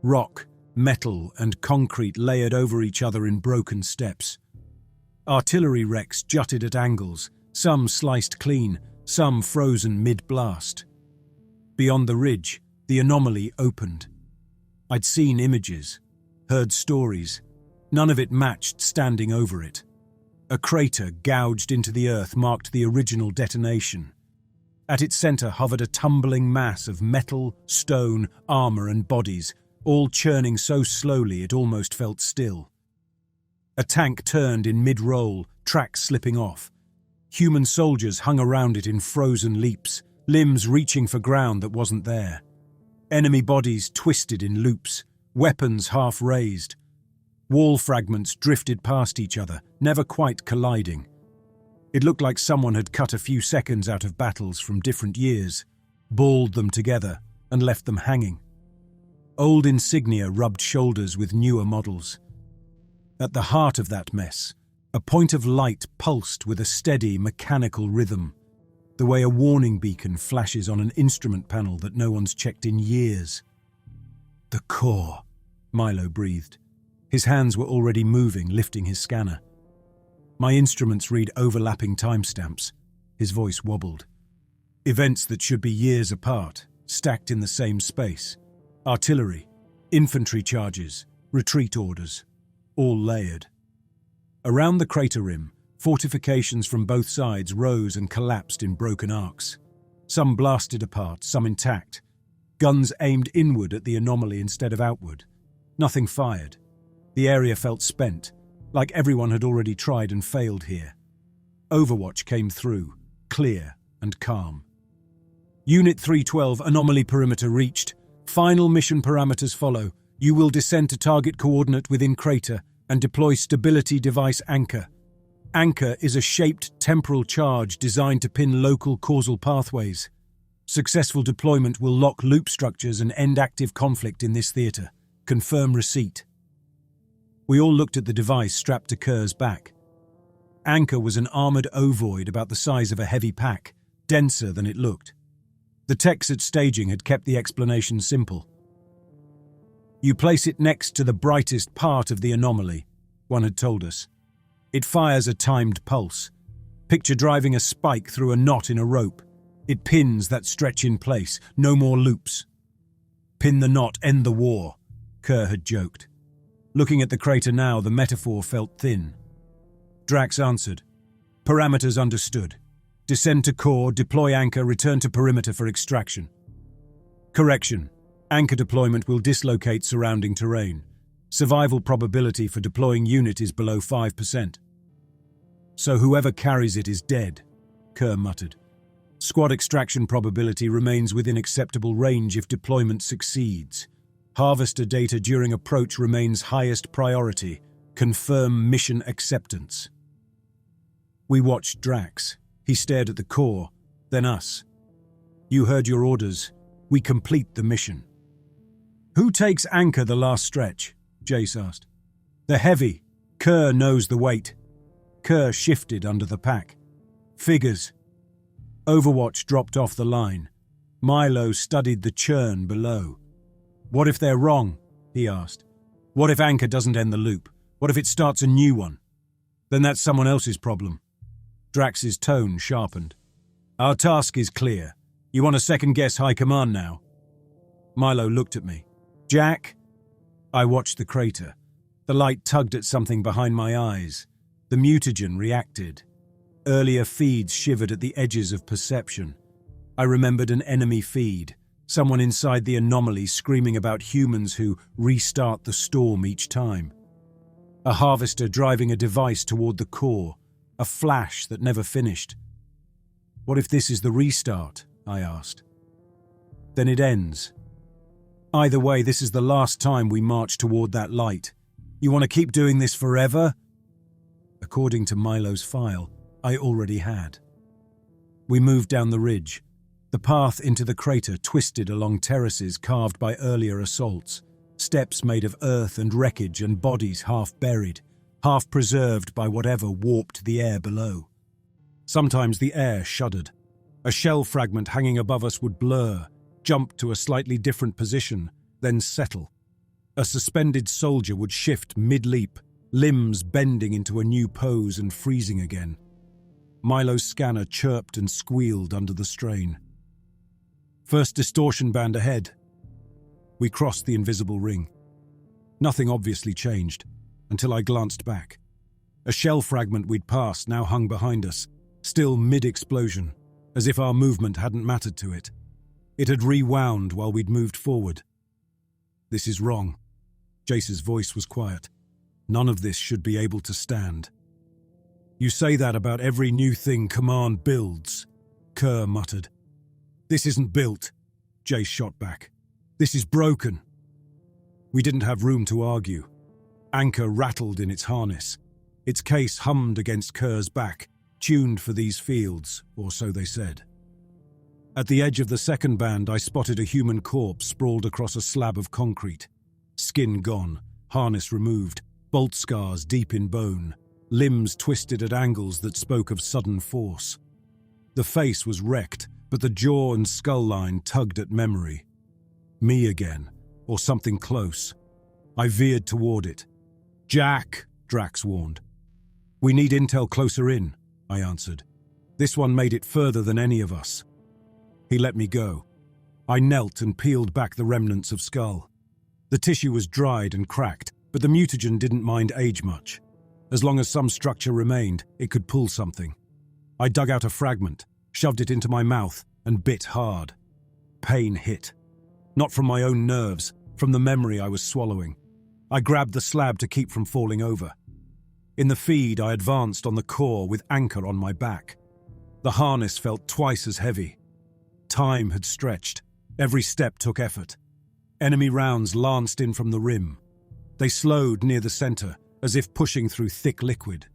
Rock, metal, and concrete layered over each other in broken steps. Artillery wrecks jutted at angles, some sliced clean, some frozen mid-blast. Beyond the ridge, the anomaly opened. I'd seen images, heard stories. None of it matched standing over it. A crater gouged into the earth marked the original detonation. At its center hovered a tumbling mass of metal, stone, armor, and bodies, all churning so slowly it almost felt still. A tank turned in mid-roll, tracks slipping off. Human soldiers hung around it in frozen leaps, limbs reaching for ground that wasn't there. Enemy bodies twisted in loops, weapons half raised. Wall fragments drifted past each other, never quite colliding. It looked like someone had cut a few seconds out of battles from different years, balled them together, and left them hanging. Old insignia rubbed shoulders with newer models. At the heart of that mess, a point of light pulsed with a steady, mechanical rhythm. the way a warning beacon flashes on an instrument panel that no one's checked in years. "The core," Milo breathed. His hands were already moving, lifting his scanner. My instruments read overlapping timestamps. His voice wobbled. Events that should be years apart, stacked in the same space. Artillery, infantry charges, retreat orders, all layered. Around the crater rim, fortifications from both sides rose and collapsed in broken arcs. Some blasted apart, some intact. Guns aimed inward at the anomaly instead of outward. Nothing fired. The area felt spent, like everyone had already tried and failed here. Overwatch came through, clear and calm. Unit 312, anomaly perimeter reached. Final mission parameters follow. You will descend to target coordinate within crater and deploy stability device anchor. Anchor is a shaped temporal charge designed to pin local causal pathways. Successful deployment will lock loop structures and end active conflict in this theater. Confirm receipt. We all looked at the device strapped to Kerr's back. Anchor was an armored ovoid about the size of a heavy pack, denser than it looked. The techs at staging had kept the explanation simple. You place it next to the brightest part of the anomaly, one had told us. It fires a timed pulse. Picture driving a spike through a knot in a rope. It pins that stretch in place, no more loops. Pin the knot, end the war, Kerr had joked. Looking at the crater now, the metaphor felt thin. Drax answered. Parameters understood. Descend to core, deploy anchor, return to perimeter for extraction. Correction. Anchor deployment will dislocate surrounding terrain. Survival probability for deploying unit is below 5%. So whoever carries it is dead, Kerr muttered. Squad extraction probability remains within acceptable range if deployment succeeds. Harvester data during approach remains highest priority. Confirm mission acceptance. We watched Drax. He stared at the core, then us. You heard your orders. We complete the mission. Who takes anchor the last stretch? Jace asked. The heavy. Kerr knows the weight. Kerr shifted under the pack. Figures. Overwatch dropped off the line. Milo studied the churn below. What if they're wrong? He asked. What if anchor doesn't end the loop? What if it starts a new one? Then that's someone else's problem. Drax's tone sharpened. Our task is clear. You want to second-guess high command now? Milo looked at me. Jack? I watched the crater. The light tugged at something behind my eyes. The mutagen reacted. Earlier feeds shivered at the edges of perception. I remembered an enemy feed, someone inside the anomaly screaming about humans who restart the storm each time. A harvester driving a device toward the core, a flash that never finished. What if this is the restart? I asked. Then it ends. Either way, this is the last time we march toward that light. You want to keep doing this forever? According to Milo's file, I already had. We moved down the ridge. The path into the crater twisted along terraces carved by earlier assaults, steps made of earth and wreckage and bodies half buried, half preserved by whatever warped the air below. Sometimes the air shuddered. A shell fragment hanging above us would blur, jump to a slightly different position, then settle. A suspended soldier would shift mid-leap, limbs bending into a new pose and freezing again. Milo's scanner chirped and squealed under the strain. First distortion band ahead. We crossed the invisible ring. Nothing obviously changed, until I glanced back. A shell fragment we'd passed now hung behind us, still mid-explosion, as if our movement hadn't mattered to it. It had rewound while we'd moved forward. This is wrong. Jace's voice was quiet. None of this should be able to stand. You say that about every new thing Command builds, Kerr muttered. This isn't built, Jace shot back. This is broken. We didn't have room to argue. Anchor rattled in its harness. Its case hummed against Kerr's back, tuned for these fields, or so they said. At the edge of the second band, I spotted a human corpse sprawled across a slab of concrete. Skin gone, harness removed, bolt scars deep in bone, limbs twisted at angles that spoke of sudden force. The face was wrecked, but the jaw and skull line tugged at memory. Me again, or something close. I veered toward it. "Jack," Drax warned. "We need intel closer in," I answered. "This one made it further than any of us." He let me go. I knelt and peeled back the remnants of skull. The tissue was dried and cracked, but the mutagen didn't mind age much. As long as some structure remained, it could pull something. I dug out a fragment, shoved it into my mouth, and bit hard. Pain hit. Not from my own nerves, from the memory I was swallowing. I grabbed the slab to keep from falling over. In the feed, I advanced on the core with Anchor on my back. The harness felt twice as heavy. Time had stretched. Every step took effort. Enemy rounds lanced in from the rim. They slowed near the center, as if pushing through thick liquid.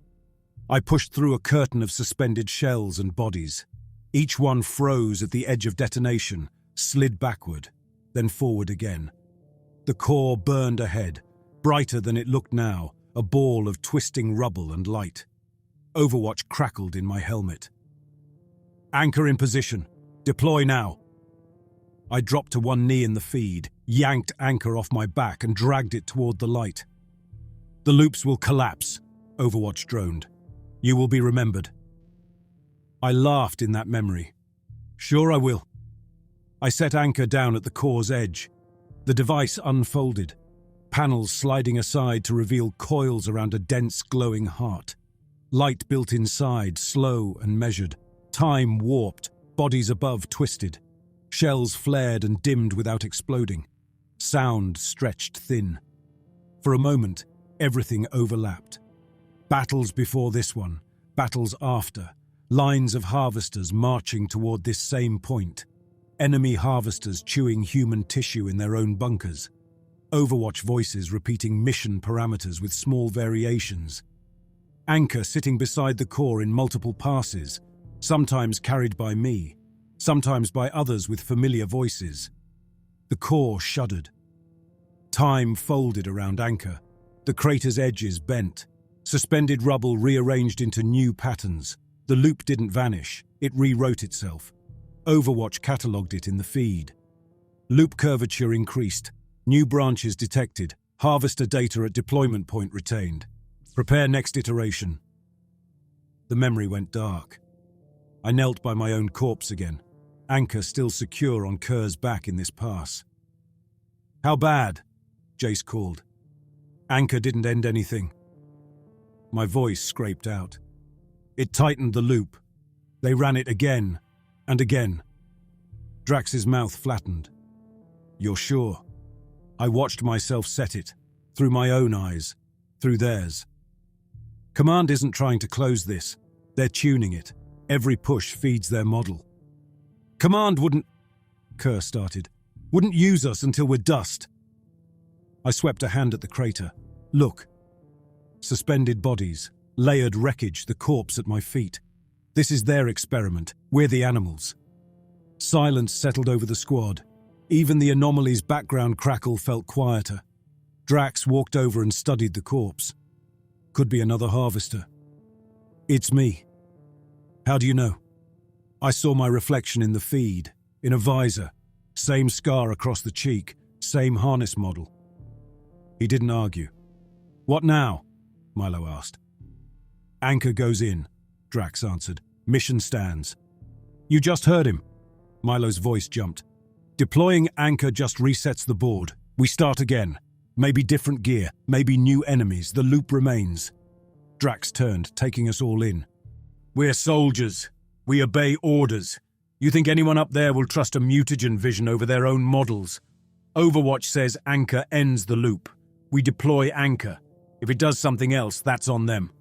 I pushed through a curtain of suspended shells and bodies. Each one froze at the edge of detonation, slid backward, then forward again. The core burned ahead, brighter than it looked now, a ball of twisting rubble and light. Overwatch crackled in my helmet. "Anchor in position. Deploy now." I dropped to one knee in the feed, yanked Anchor off my back and dragged it toward the light. "The loops will collapse," Overwatch droned. "You will be remembered." I laughed in that memory. "Sure I will." I set Anchor down at the core's edge. The device unfolded, panels sliding aside to reveal coils around a dense, glowing heart. Light built inside, slow and measured. Time warped, bodies above twisted. Shells flared and dimmed without exploding. Sound stretched thin. For a moment, everything overlapped. Battles before this one, battles after. Lines of harvesters marching toward this same point. Enemy harvesters chewing human tissue in their own bunkers. Overwatch voices repeating mission parameters with small variations. Anchor sitting beside the core in multiple passes, sometimes carried by me, sometimes by others with familiar voices. The core shuddered. Time folded around Anchor. The crater's edges bent. Suspended rubble rearranged into new patterns. The loop didn't vanish. It rewrote itself. Overwatch catalogued it in the feed. Loop curvature increased. New branches detected. Harvester data at deployment point retained. Prepare next iteration. The memory went dark. I knelt by my own corpse again. Anchor still secure on Kerr's back in this pass. "How bad?" Jace called. Anchor didn't end anything. My voice scraped out. It tightened the loop. They ran it again and again. Drax's mouth flattened. "You're sure?" I watched myself set it, through my own eyes, through theirs. Command isn't trying to close this. They're tuning it. Every push feeds their model. "Command wouldn't," Kerr started, "wouldn't use us until we're dust." I swept a hand at the crater. "Look." Suspended bodies, layered wreckage, the corpse at my feet. This is their experiment. We're the animals. Silence settled over the squad. Even the anomaly's background crackle felt quieter. Drax walked over and studied the corpse. Could be another harvester. "It's me." "How do you know?" I saw my reflection in the feed, in a visor. Same scar across the cheek, same harness model. He didn't argue. "What now?" Milo asked. "Anchor goes in," Drax answered. "Mission stands." "You just heard him." Milo's voice jumped. "Deploying Anchor just resets the board. We start again. Maybe different gear, maybe new enemies. The loop remains." Drax turned, taking us all in. "We're soldiers. We obey orders. You think anyone up there will trust a mutagen vision over their own models? Overwatch says Anchor ends the loop. We deploy Anchor. If it does something else, that's on them.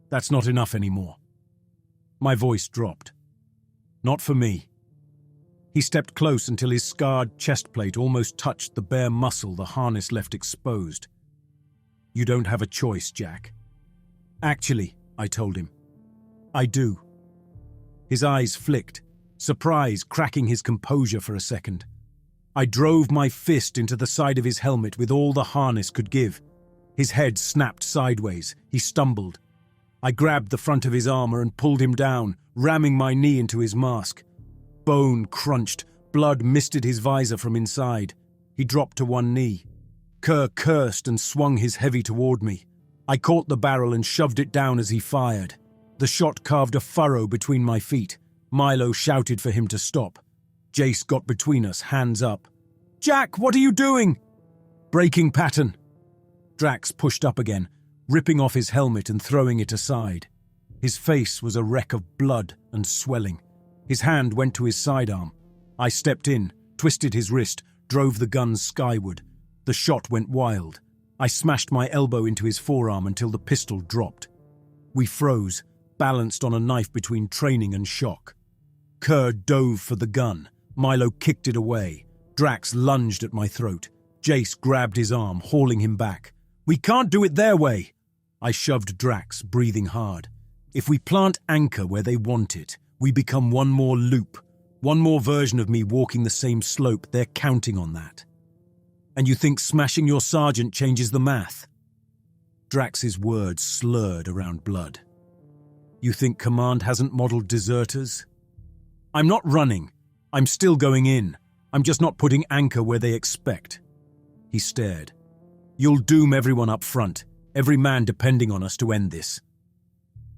That's not enough anymore." My voice dropped. "Not for me." He stepped close until his scarred chest plate almost touched the bare muscle the harness left exposed. "You don't have a choice, Jack." "Actually," I told him, "I do." His eyes flicked, surprise cracking his composure for a second. I drove my fist into the side of his helmet with all the harness could give. His head snapped sideways. He stumbled. I grabbed the front of his armor and pulled him down, ramming my knee into his mask. Bone crunched, blood misted his visor from inside. He dropped to one knee. Kerr cursed and swung his heavy toward me. I caught the barrel and shoved it down as he fired. The shot carved a furrow between my feet. Milo shouted for him to stop. Jace got between us, hands up. "Jack, what are you doing?" "Breaking pattern." Drax pushed up again, ripping off his helmet and throwing it aside. His face was a wreck of blood and swelling. His hand went to his sidearm. I stepped in, twisted his wrist, drove the gun skyward. The shot went wild. I smashed my elbow into his forearm until the pistol dropped. We froze, balanced on a knife between training and shock. Kerr dove for the gun. Milo kicked it away. Drax lunged at my throat. Jace grabbed his arm, hauling him back. "We can't do it their way." I shoved Drax, breathing hard. "If we plant anchor where they want it, we become one more loop, one more version of me walking the same slope. They're counting on that." "And you think smashing your sergeant changes the math?" Drax's words slurred around blood. "You think Command hasn't modeled deserters?" "I'm not running. I'm still going in. I'm just not putting anchor where they expect." He stared. "You'll doom everyone up front, every man depending on us to end this.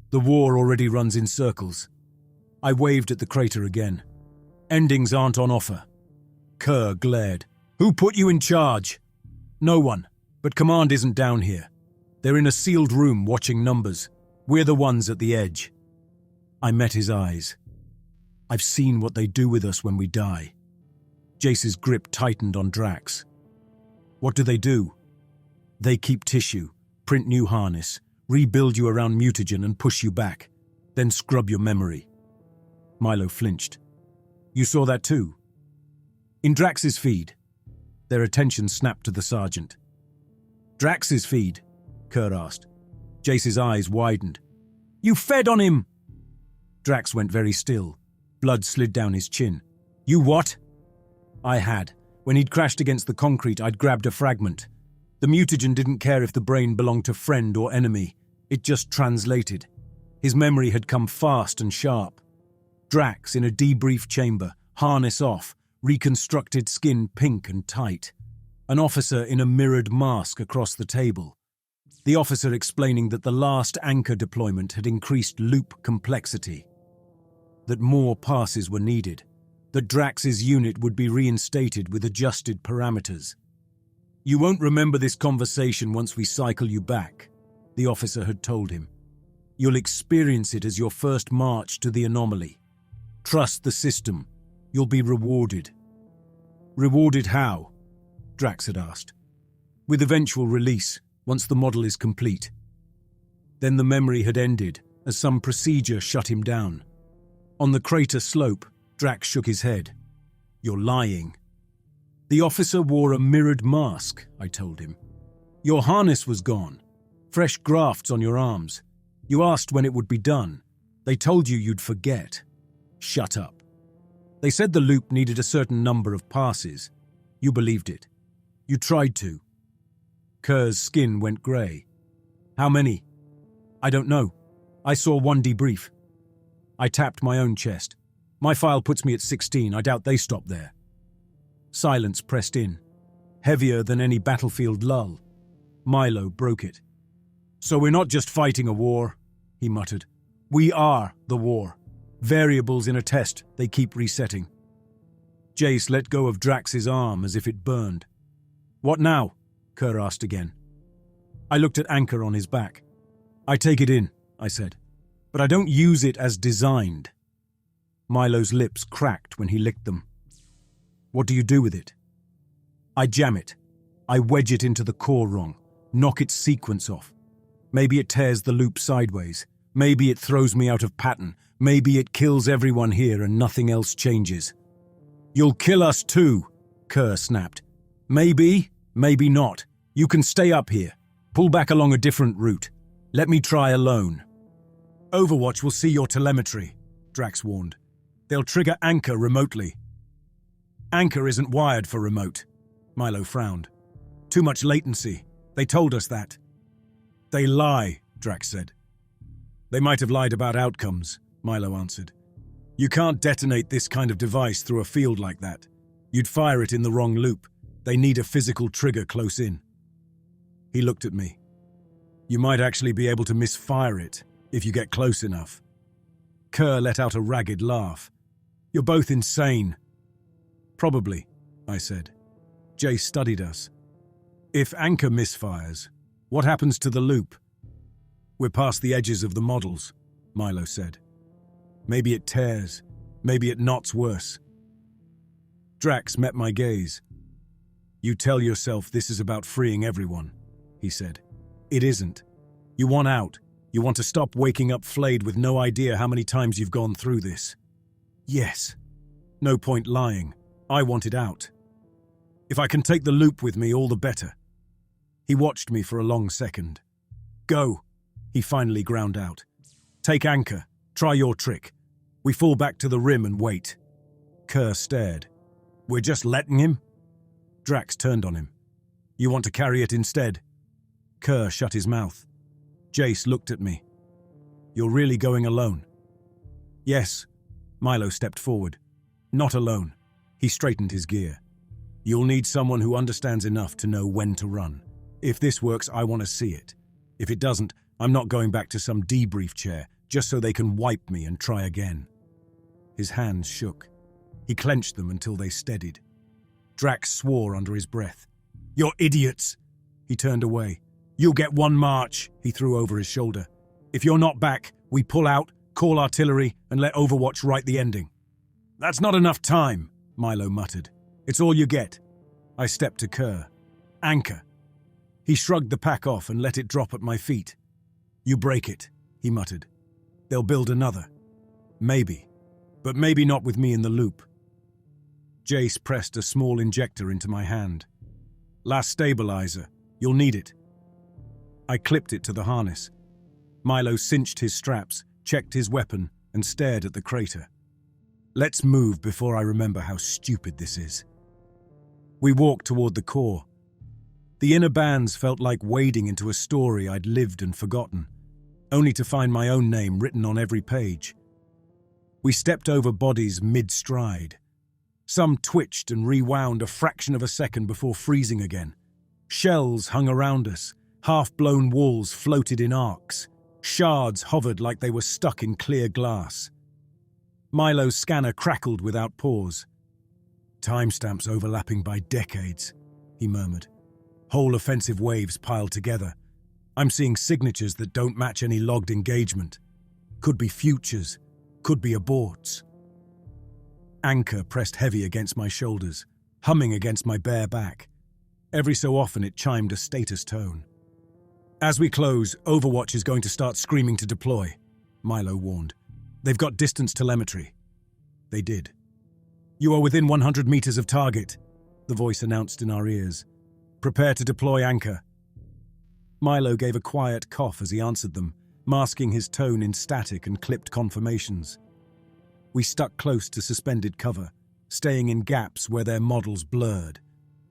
The war already runs in circles." I waved at the crater again. "Endings aren't on offer." Kerr glared. "Who put you in charge?" "No one, but Command isn't down here. They're in a sealed room watching numbers. We're the ones at the edge." I met his eyes. "I've seen what they do with us when we die." Jace's grip tightened on Drax. "What do they do?" "They keep tissue, print new harness, rebuild you around mutagen and push you back, then scrub your memory." Milo flinched. "You saw that too?" "In Drax's feed." Their attention snapped to the sergeant. "Drax's feed?" Kerr asked. Jace's eyes widened. "You fed on him!" Drax went very still. Blood slid down his chin. "You what?" "I had. When he'd crashed against the concrete, I'd grabbed a fragment. The mutagen didn't care if the brain belonged to friend or enemy. It just translated. His memory had come fast and sharp. Drax in a debrief chamber, harness off, reconstructed skin pink and tight. An officer in a mirrored mask across the table. The officer explaining that the last anchor deployment had increased loop complexity. That more passes were needed. That Drax's unit would be reinstated with adjusted parameters. "You won't remember this conversation once we cycle you back," the officer had told him. "You'll experience it as your first march to the anomaly. Trust the system. You'll be rewarded." "Rewarded how?" Drax had asked. "With eventual release, once the model is complete." Then the memory had ended, as some procedure shut him down. On the crater slope, Drax shook his head. "You're lying." "The officer wore a mirrored mask," I told him. "Your harness was gone. Fresh grafts on your arms. You asked when it would be done. They told you you'd forget." "Shut up." "They said the loop needed a certain number of passes. You believed it. You tried to." Kerr's skin went grey. "How many?" "I don't know. I saw one debrief." I tapped my own chest. "My file puts me at 16. I doubt they stop there." Silence pressed in, heavier than any battlefield lull. Milo broke it. "So we're not just fighting a war," he muttered. "We are the war. Variables in a test, they keep resetting." Jace let go of Drax's arm as if it burned. "What now?" Kerr asked again. I looked at anchor on his back. "I take it in," I said, "but I don't use it as designed." Milo's lips cracked when he licked them. "What do you do with it?" "I jam it. I wedge it into the core wrong, knock its sequence off. Maybe it tears the loop sideways. Maybe it throws me out of pattern. Maybe it kills everyone here and nothing else changes." "You'll kill us too," Kerr snapped. "Maybe, maybe not. You can stay up here. Pull back along a different route. Let me try alone." "Overwatch will see your telemetry," Drax warned. "They'll trigger anchor remotely." "Anchor isn't wired for remote," Milo frowned. "Too much latency. They told us that." "They lie," Drax said. "They might have lied about outcomes. Milo answered. You can't detonate this kind of device through a field like that. You'd fire it in the wrong loop. They need a physical trigger close in. He looked at me. You might actually be able to misfire it if you get close enough. Kerr let out a ragged laugh. You're both insane. Probably, I said. Jay studied us. If anchor misfires, what happens to the loop? We're past the edges of the models, Milo said. Maybe it tears. Maybe it knots worse. Drax met my gaze. You tell yourself this is about freeing everyone, he said. It isn't. You want out. You want to stop waking up flayed with no idea how many times you've gone through this. Yes. No point lying. I want it out. If I can take the loop with me, all the better. He watched me for a long second. Go, he finally ground out. Take anchor. Try your trick. We fall back to the rim and wait. Kerr stared. We're just letting him? Drax turned on him. You want to carry it instead? Kerr shut his mouth. Jace looked at me. You're really going alone? Yes. Milo stepped forward. Not alone. He straightened his gear. You'll need someone who understands enough to know when to run. If this works, I want to see it. If it doesn't, I'm not going back to some debrief chair just so they can wipe me and try again. His hands shook. He clenched them until they steadied. Drax swore under his breath. You're idiots! He turned away. You'll get one march, he threw over his shoulder. If you're not back, we pull out, call artillery, and let Overwatch write the ending. That's not enough time, Milo muttered. It's all you get. I stepped to Kerr. Anchor. He shrugged the pack off and let it drop at my feet. You break it, he muttered. They'll build another. Maybe. But maybe not with me in the loop. Jace pressed a small injector into my hand. Last stabilizer. You'll need it. I clipped it to the harness. Milo cinched his straps, checked his weapon, and stared at the crater. Let's move before I remember how stupid this is. We walked toward the core. The inner bands felt like wading into a story I'd lived and forgotten, only to find my own name written on every page. We stepped over bodies mid-stride. Some twitched and rewound a fraction of a second before freezing again. Shells hung around us. Half-blown walls floated in arcs. Shards hovered like they were stuck in clear glass. Milo's scanner crackled without pause. Timestamps overlapping by decades, he murmured. Whole offensive waves piled together. I'm seeing signatures that don't match any logged engagement. Could be futures, could be aborts. Anchor pressed heavy against my shoulders, humming against my bare back. Every so often it chimed a status tone. As we close, Overwatch is going to start screaming to deploy, Milo warned. They've got distance telemetry. They did. You are within 100 meters of target, the voice announced in our ears. Prepare to deploy anchor. Milo gave a quiet cough as he answered them, masking his tone in static and clipped confirmations. We stuck close to suspended cover, staying in gaps where their models blurred.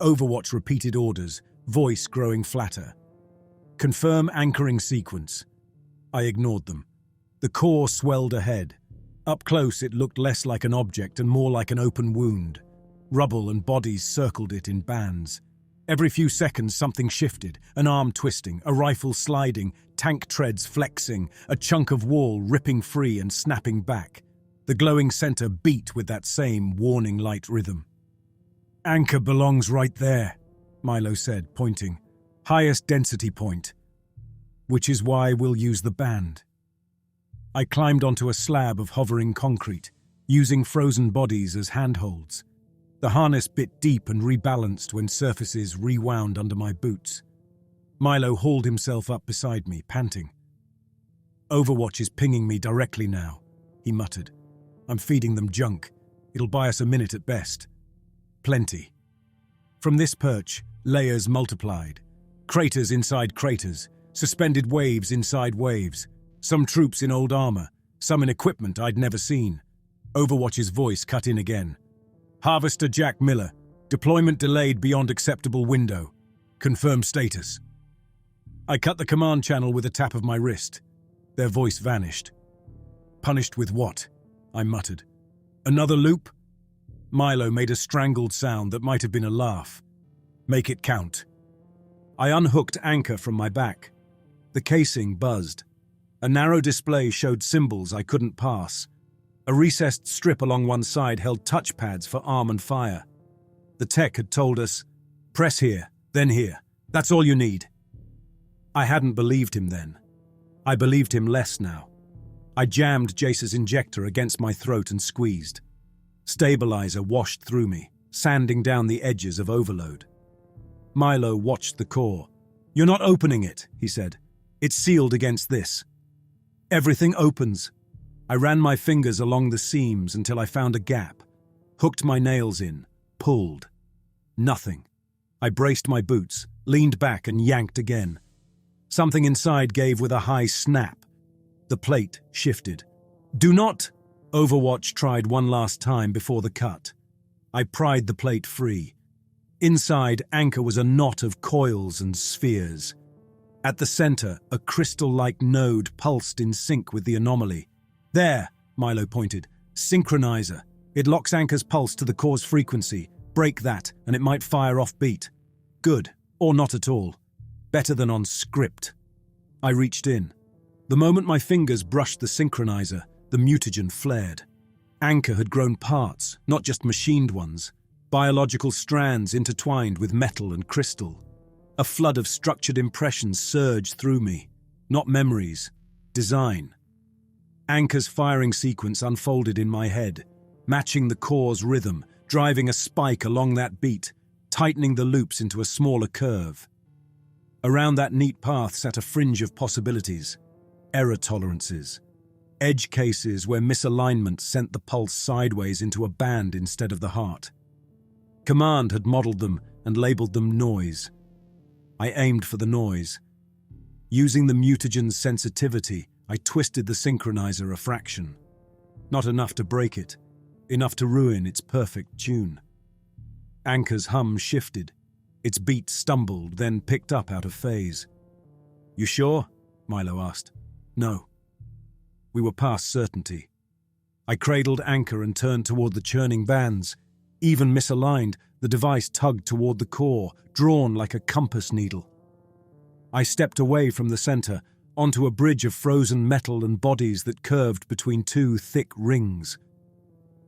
Overwatch repeated orders, voice growing flatter. Confirm anchoring sequence. I ignored them. The core swelled ahead. Up close it looked less like an object and more like an open wound. Rubble and bodies circled it in bands. Every few seconds something shifted, an arm twisting, a rifle sliding, tank treads flexing, a chunk of wall ripping free and snapping back. The glowing center beat with that same warning light rhythm. Anchor belongs right there, Milo said, pointing. Highest density point. Which is why we'll use the band. I climbed onto a slab of hovering concrete, using frozen bodies as handholds. The harness bit deep and rebalanced when surfaces rewound under my boots. Milo hauled himself up beside me, panting. Overwatch is pinging me directly now, he muttered. I'm feeding them junk. It'll buy us a minute at best. Plenty. From this perch, layers multiplied. Craters inside craters, suspended waves inside waves. Some troops in old armor, some in equipment I'd never seen. Overwatch's voice cut in again. Harvester Jack Miller, deployment delayed beyond acceptable window. Confirm status. I cut the command channel with a tap of my wrist. Their voice vanished. Punished with what? I muttered. Another loop? Milo made a strangled sound that might have been a laugh. Make it count. I unhooked anchor from my back. The casing buzzed. A narrow display showed symbols I couldn't pass. A recessed strip along one side held touchpads for arm and fire. The tech had told us, press here, then here. That's all you need. I hadn't believed him then. I believed him less now. I jammed Jace's injector against my throat and squeezed. Stabilizer washed through me, sanding down the edges of overload. Milo watched the core. You're not opening it, he said. It's sealed against this. Everything opens. I ran my fingers along the seams until I found a gap, hooked my nails in, pulled. Nothing. I braced my boots, leaned back and yanked again. Something inside gave with a high snap. The plate shifted. Do not! Overwatch tried one last time before the cut. I pried the plate free. Inside, anchor was a knot of coils and spheres. At the center, a crystal-like node pulsed in sync with the anomaly. There, Milo pointed. Synchronizer. It locks anchor's pulse to the core's frequency. Break that, and it might fire off beat. Good, or not at all. Better than on script. I reached in. The moment my fingers brushed the synchronizer, the mutagen flared. Anchor had grown parts, not just machined ones. Biological strands intertwined with metal and crystal. A flood of structured impressions surged through me. Not memories, design. Anchor's firing sequence unfolded in my head, matching the core's rhythm, driving a spike along that beat, tightening the loops into a smaller curve. Around that neat path sat a fringe of possibilities. Error tolerances. Edge cases where misalignment sent the pulse sideways into a band instead of the heart. Command had modeled them and labeled them noise. I aimed for the noise. Using the mutagen's sensitivity, I twisted the synchronizer a fraction. Not enough to break it, enough to ruin its perfect tune. Anchor's hum shifted. Its beat stumbled, then picked up out of phase. You sure? Milo asked. No. We were past certainty. I cradled anchor and turned toward the churning bands. Even misaligned, the device tugged toward the core, drawn like a compass needle. I stepped away from the center, onto a bridge of frozen metal and bodies that curved between two thick rings.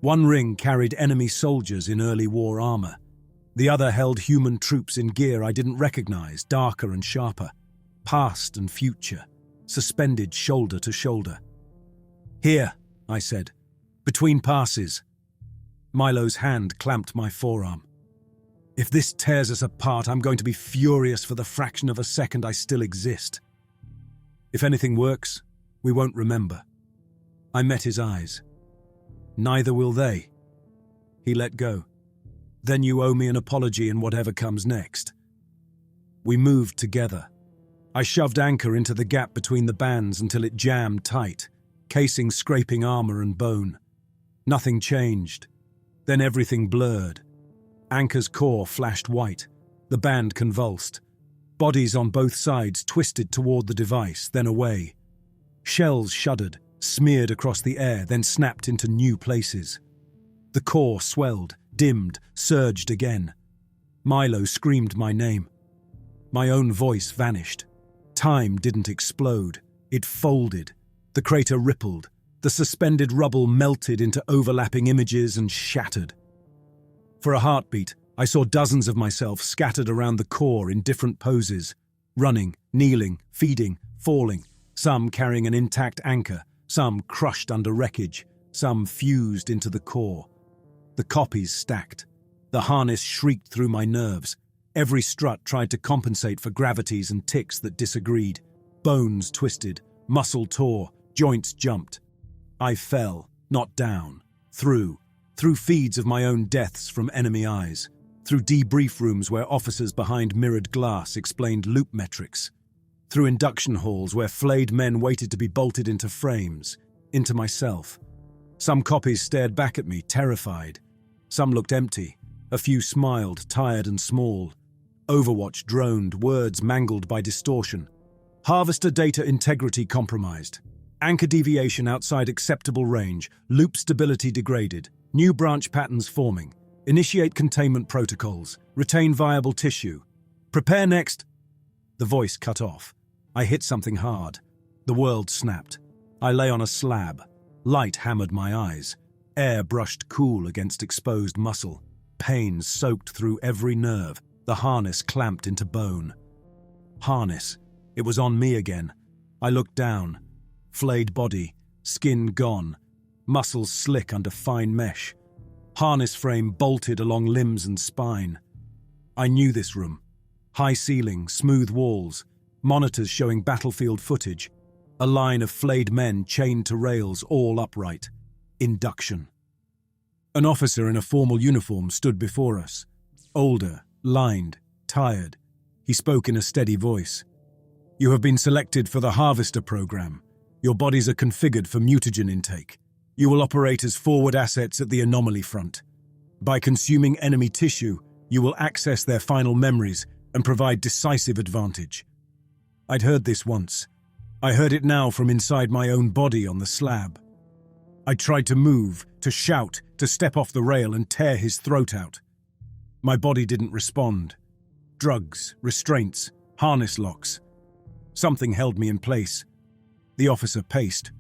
One ring carried enemy soldiers in early war armor. The other held human troops in gear I didn't recognize, darker and sharper. Past and future, suspended shoulder to shoulder. Here, I said, between passes. Milo's hand clamped my forearm. If this tears us apart, I'm going to be furious for the fraction of a second I still exist. If anything works, we won't remember. I met his eyes. Neither will they. He let go. Then you owe me an apology in whatever comes next. We moved together. I shoved anchor into the gap between the bands until it jammed tight, casing scraping armor and bone. Nothing changed. Then everything blurred. Anchor's core flashed white. The band convulsed. Bodies on both sides twisted toward the device, then away. Shells shuddered, smeared across the air, then snapped into new places. The core swelled, dimmed, surged again. Milo screamed my name. My own voice vanished. Time didn't explode. It folded. The crater rippled. The suspended rubble melted into overlapping images and shattered. For a heartbeat, I saw dozens of myself scattered around the core in different poses, running, kneeling, feeding, falling, some carrying an intact anchor, some crushed under wreckage, some fused into the core. The copies stacked. The harness shrieked through my nerves. Every strut tried to compensate for gravities and ticks that disagreed. Bones twisted, muscle tore, joints jumped. I fell, not down, through feeds of my own deaths from enemy eyes, through debrief rooms where officers behind mirrored glass explained loop metrics, through induction halls where flayed men waited to be bolted into frames, into myself. Some copies stared back at me, terrified. Some looked empty. A few smiled, tired and small. Overwatch droned, words mangled by distortion. Harvester data integrity compromised. Anchor deviation outside acceptable range. Loop stability degraded. New branch patterns forming. Initiate containment protocols. Retain viable tissue. Prepare next. The voice cut off. I hit something hard. The world snapped. I lay on a slab. Light hammered my eyes. Air brushed cool against exposed muscle. Pain soaked through every nerve. The harness clamped into bone. Harness. It was on me again. I looked down. Flayed body. Skin gone. Muscles slick under fine mesh. Harness frame bolted along limbs and spine. I knew this room. High ceiling, smooth walls. Monitors showing battlefield footage. A line of flayed men chained to rails, all upright. Induction. An officer in a formal uniform stood before us. Older, lined, tired. He spoke in a steady voice. You have been selected for the Harvester program. Your bodies are configured for mutagen intake. You will operate as forward assets at the anomaly front. By consuming enemy tissue, you will access their final memories and provide decisive advantage. I'd heard this once. I heard it now from inside my own body on the slab. I tried to move, to shout, to step off the rail and tear his throat out. My body didn't respond. Drugs, restraints, harness locks. Something held me in place. The officer paced.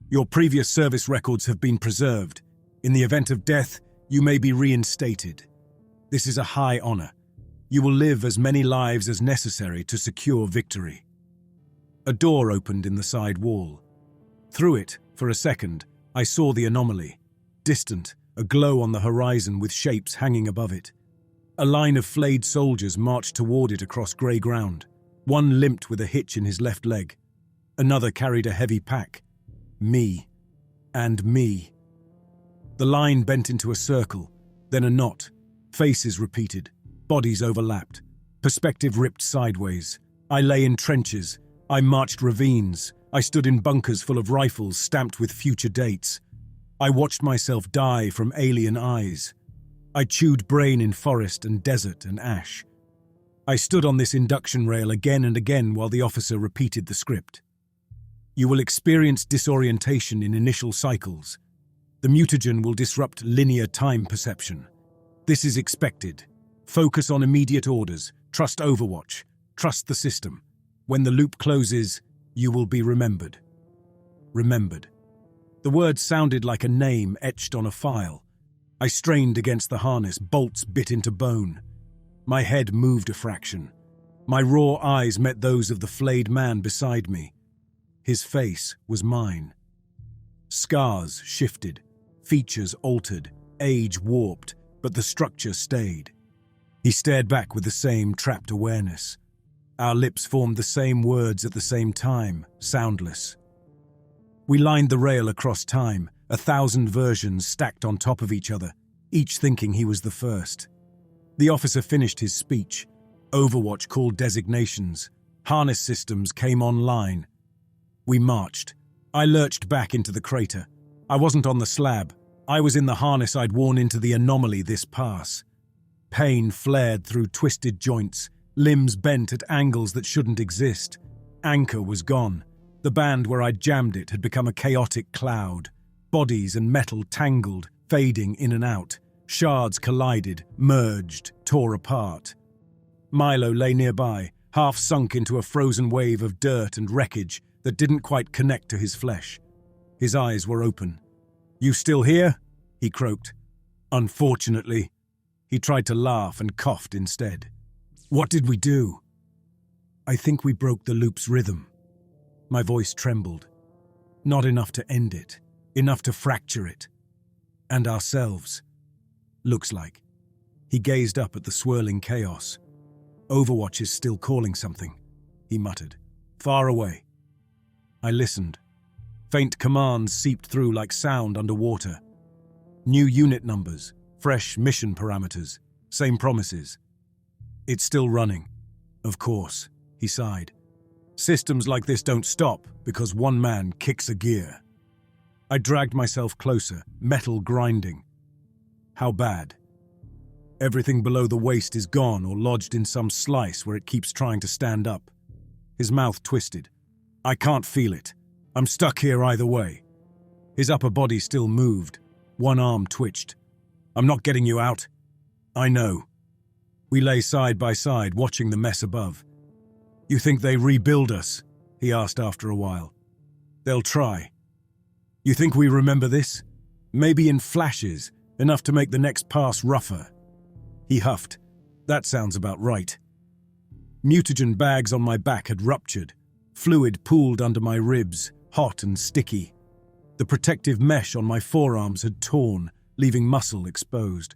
Your previous service records have been preserved. In the event of death, you may be reinstated. This is a high honor. You will live as many lives as necessary to secure victory. A door opened in the side wall. Through it, for a second, I saw the anomaly. Distant, a glow on the horizon with shapes hanging above it. A line of flayed soldiers marched toward it across grey ground. One limped with a hitch in his left leg. Another carried a heavy pack. Me. And me. The line bent into a circle, then a knot. Faces repeated. Bodies overlapped. Perspective ripped sideways. I lay in trenches. I marched ravines. I stood in bunkers full of rifles stamped with future dates. I watched myself die from alien eyes. I chewed brain in forest and desert and ash. I stood on this induction rail again and again while the officer repeated the script. You will experience disorientation in initial cycles. The mutagen will disrupt linear time perception. This is expected. Focus on immediate orders. Trust Overwatch. Trust the system. When the loop closes, you will be remembered. Remembered. The word sounded like a name etched on a file. I strained against the harness, bolts bit into bone. My head moved a fraction. My raw eyes met those of the flayed man beside me. His face was mine. Scars shifted, features altered, age warped, but the structure stayed. He stared back with the same trapped awareness. Our lips formed the same words at the same time, soundless. We lined the rail across time, 1,000 versions stacked on top of each other, each thinking he was the first. The officer finished his speech. Overwatch called designations. Harness systems came online. We marched. I lurched back into the crater. I wasn't on the slab. I was in the harness I'd worn into the anomaly this pass. Pain flared through twisted joints, limbs bent at angles that shouldn't exist. Anchor was gone. The band where I'd jammed it had become a chaotic cloud. Bodies and metal tangled, fading in and out. Shards collided, merged, tore apart. Milo lay nearby, half sunk into a frozen wave of dirt and wreckage that didn't quite connect to his flesh. His eyes were open. "You still here?" he croaked. "Unfortunately." He tried to laugh and coughed instead. "What did we do?" "I think we broke the loop's rhythm." My voice trembled. "Not enough to end it, enough to fracture it. And ourselves. Looks like." He gazed up at the swirling chaos. "Overwatch is still calling something," he muttered. "Far away." I listened. Faint commands seeped through like sound underwater. New unit numbers, fresh mission parameters, same promises. "It's still running." "Of course," he sighed. "Systems like this don't stop because one man kicks a gear." I dragged myself closer, metal grinding. "How bad?" "Everything below the waist is gone or lodged in some slice where it keeps trying to stand up." His mouth twisted. "I can't feel it. I'm stuck here either way. His upper body still moved. One arm twitched. I'm not getting you out. I know. We lay side by side, watching the mess above. You think they rebuild us? He asked after a while. They'll try. You think we remember this? Maybe in flashes, enough to make the next pass rougher. He huffed. That sounds about right. Mutagen bags on my back had ruptured. Fluid pooled under my ribs, hot and sticky. The protective mesh on my forearms had torn, leaving muscle exposed.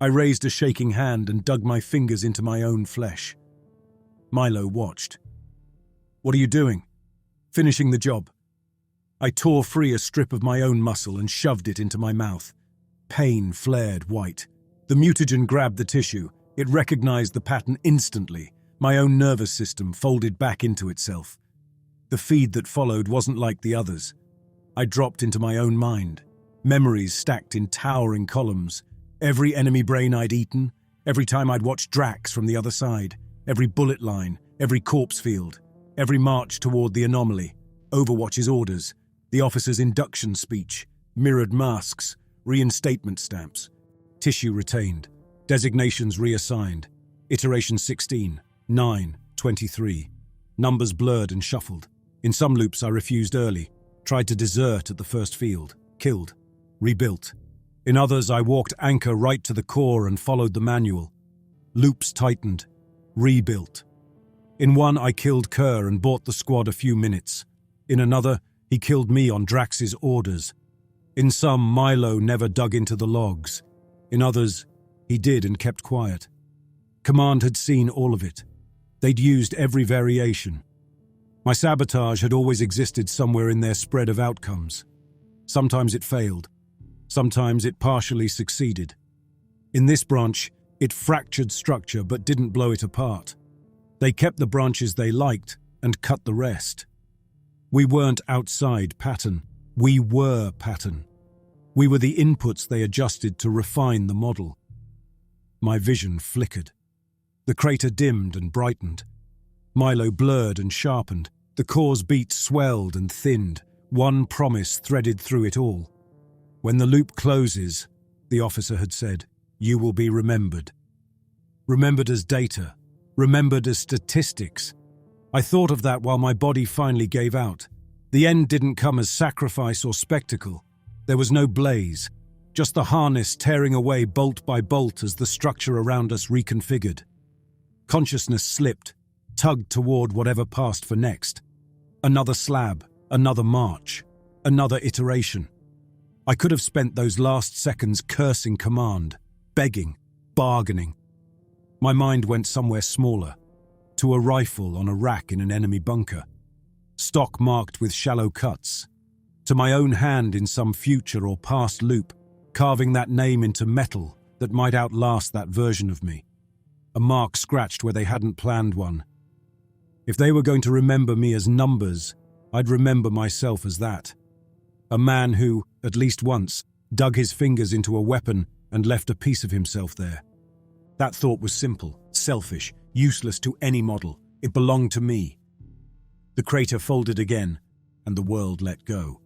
I raised a shaking hand and dug my fingers into my own flesh. Milo watched. What are you doing? Finishing the job. I tore free a strip of my own muscle and shoved it into my mouth. Pain flared white. The mutagen grabbed the tissue. It recognized the pattern instantly. My own nervous system folded back into itself. The feed that followed wasn't like the others. I dropped into my own mind. Memories stacked in towering columns. Every enemy brain I'd eaten, every time I'd watched Drax from the other side, every bullet line, every corpse field, every march toward the anomaly, Overwatch's orders, the officer's induction speech, mirrored masks, reinstatement stamps, tissue retained, designations reassigned, iteration 16, 9, 23, numbers blurred and shuffled. In some loops I refused early, tried to desert at the first field, killed, rebuilt. In others I walked anchor right to the core and followed the manual. Loops tightened, rebuilt. In one I killed Kerr and bought the squad a few minutes. In another, he killed me on Drax's orders. In some, Milo never dug into the logs. In others, he did and kept quiet. Command had seen all of it. They'd used every variation. My sabotage had always existed somewhere in their spread of outcomes. Sometimes it failed. Sometimes it partially succeeded. In this branch, it fractured structure but didn't blow it apart. They kept the branches they liked and cut the rest. We weren't outside pattern. We were pattern. We were the inputs they adjusted to refine the model. My vision flickered. The crater dimmed and brightened. Milo blurred and sharpened. The core's beat swelled and thinned. One promise threaded through it all. When the loop closes, the officer had said, you will be remembered. Remembered as data. Remembered as statistics. I thought of that while my body finally gave out. The end didn't come as sacrifice or spectacle. There was no blaze, just the harness tearing away bolt by bolt as the structure around us reconfigured. Consciousness slipped, tugged toward whatever passed for next. Another slab, another march, another iteration. I could have spent those last seconds cursing command, begging, bargaining. My mind went somewhere smaller, to a rifle on a rack in an enemy bunker, stock marked with shallow cuts, to my own hand in some future or past loop, carving that name into metal that might outlast that version of me. A mark scratched where they hadn't planned one. If they were going to remember me as numbers, I'd remember myself as that. A man who, at least once, dug his fingers into a weapon and left a piece of himself there. That thought was simple, selfish, useless to any model. It belonged to me. The crater folded again, and the world let go.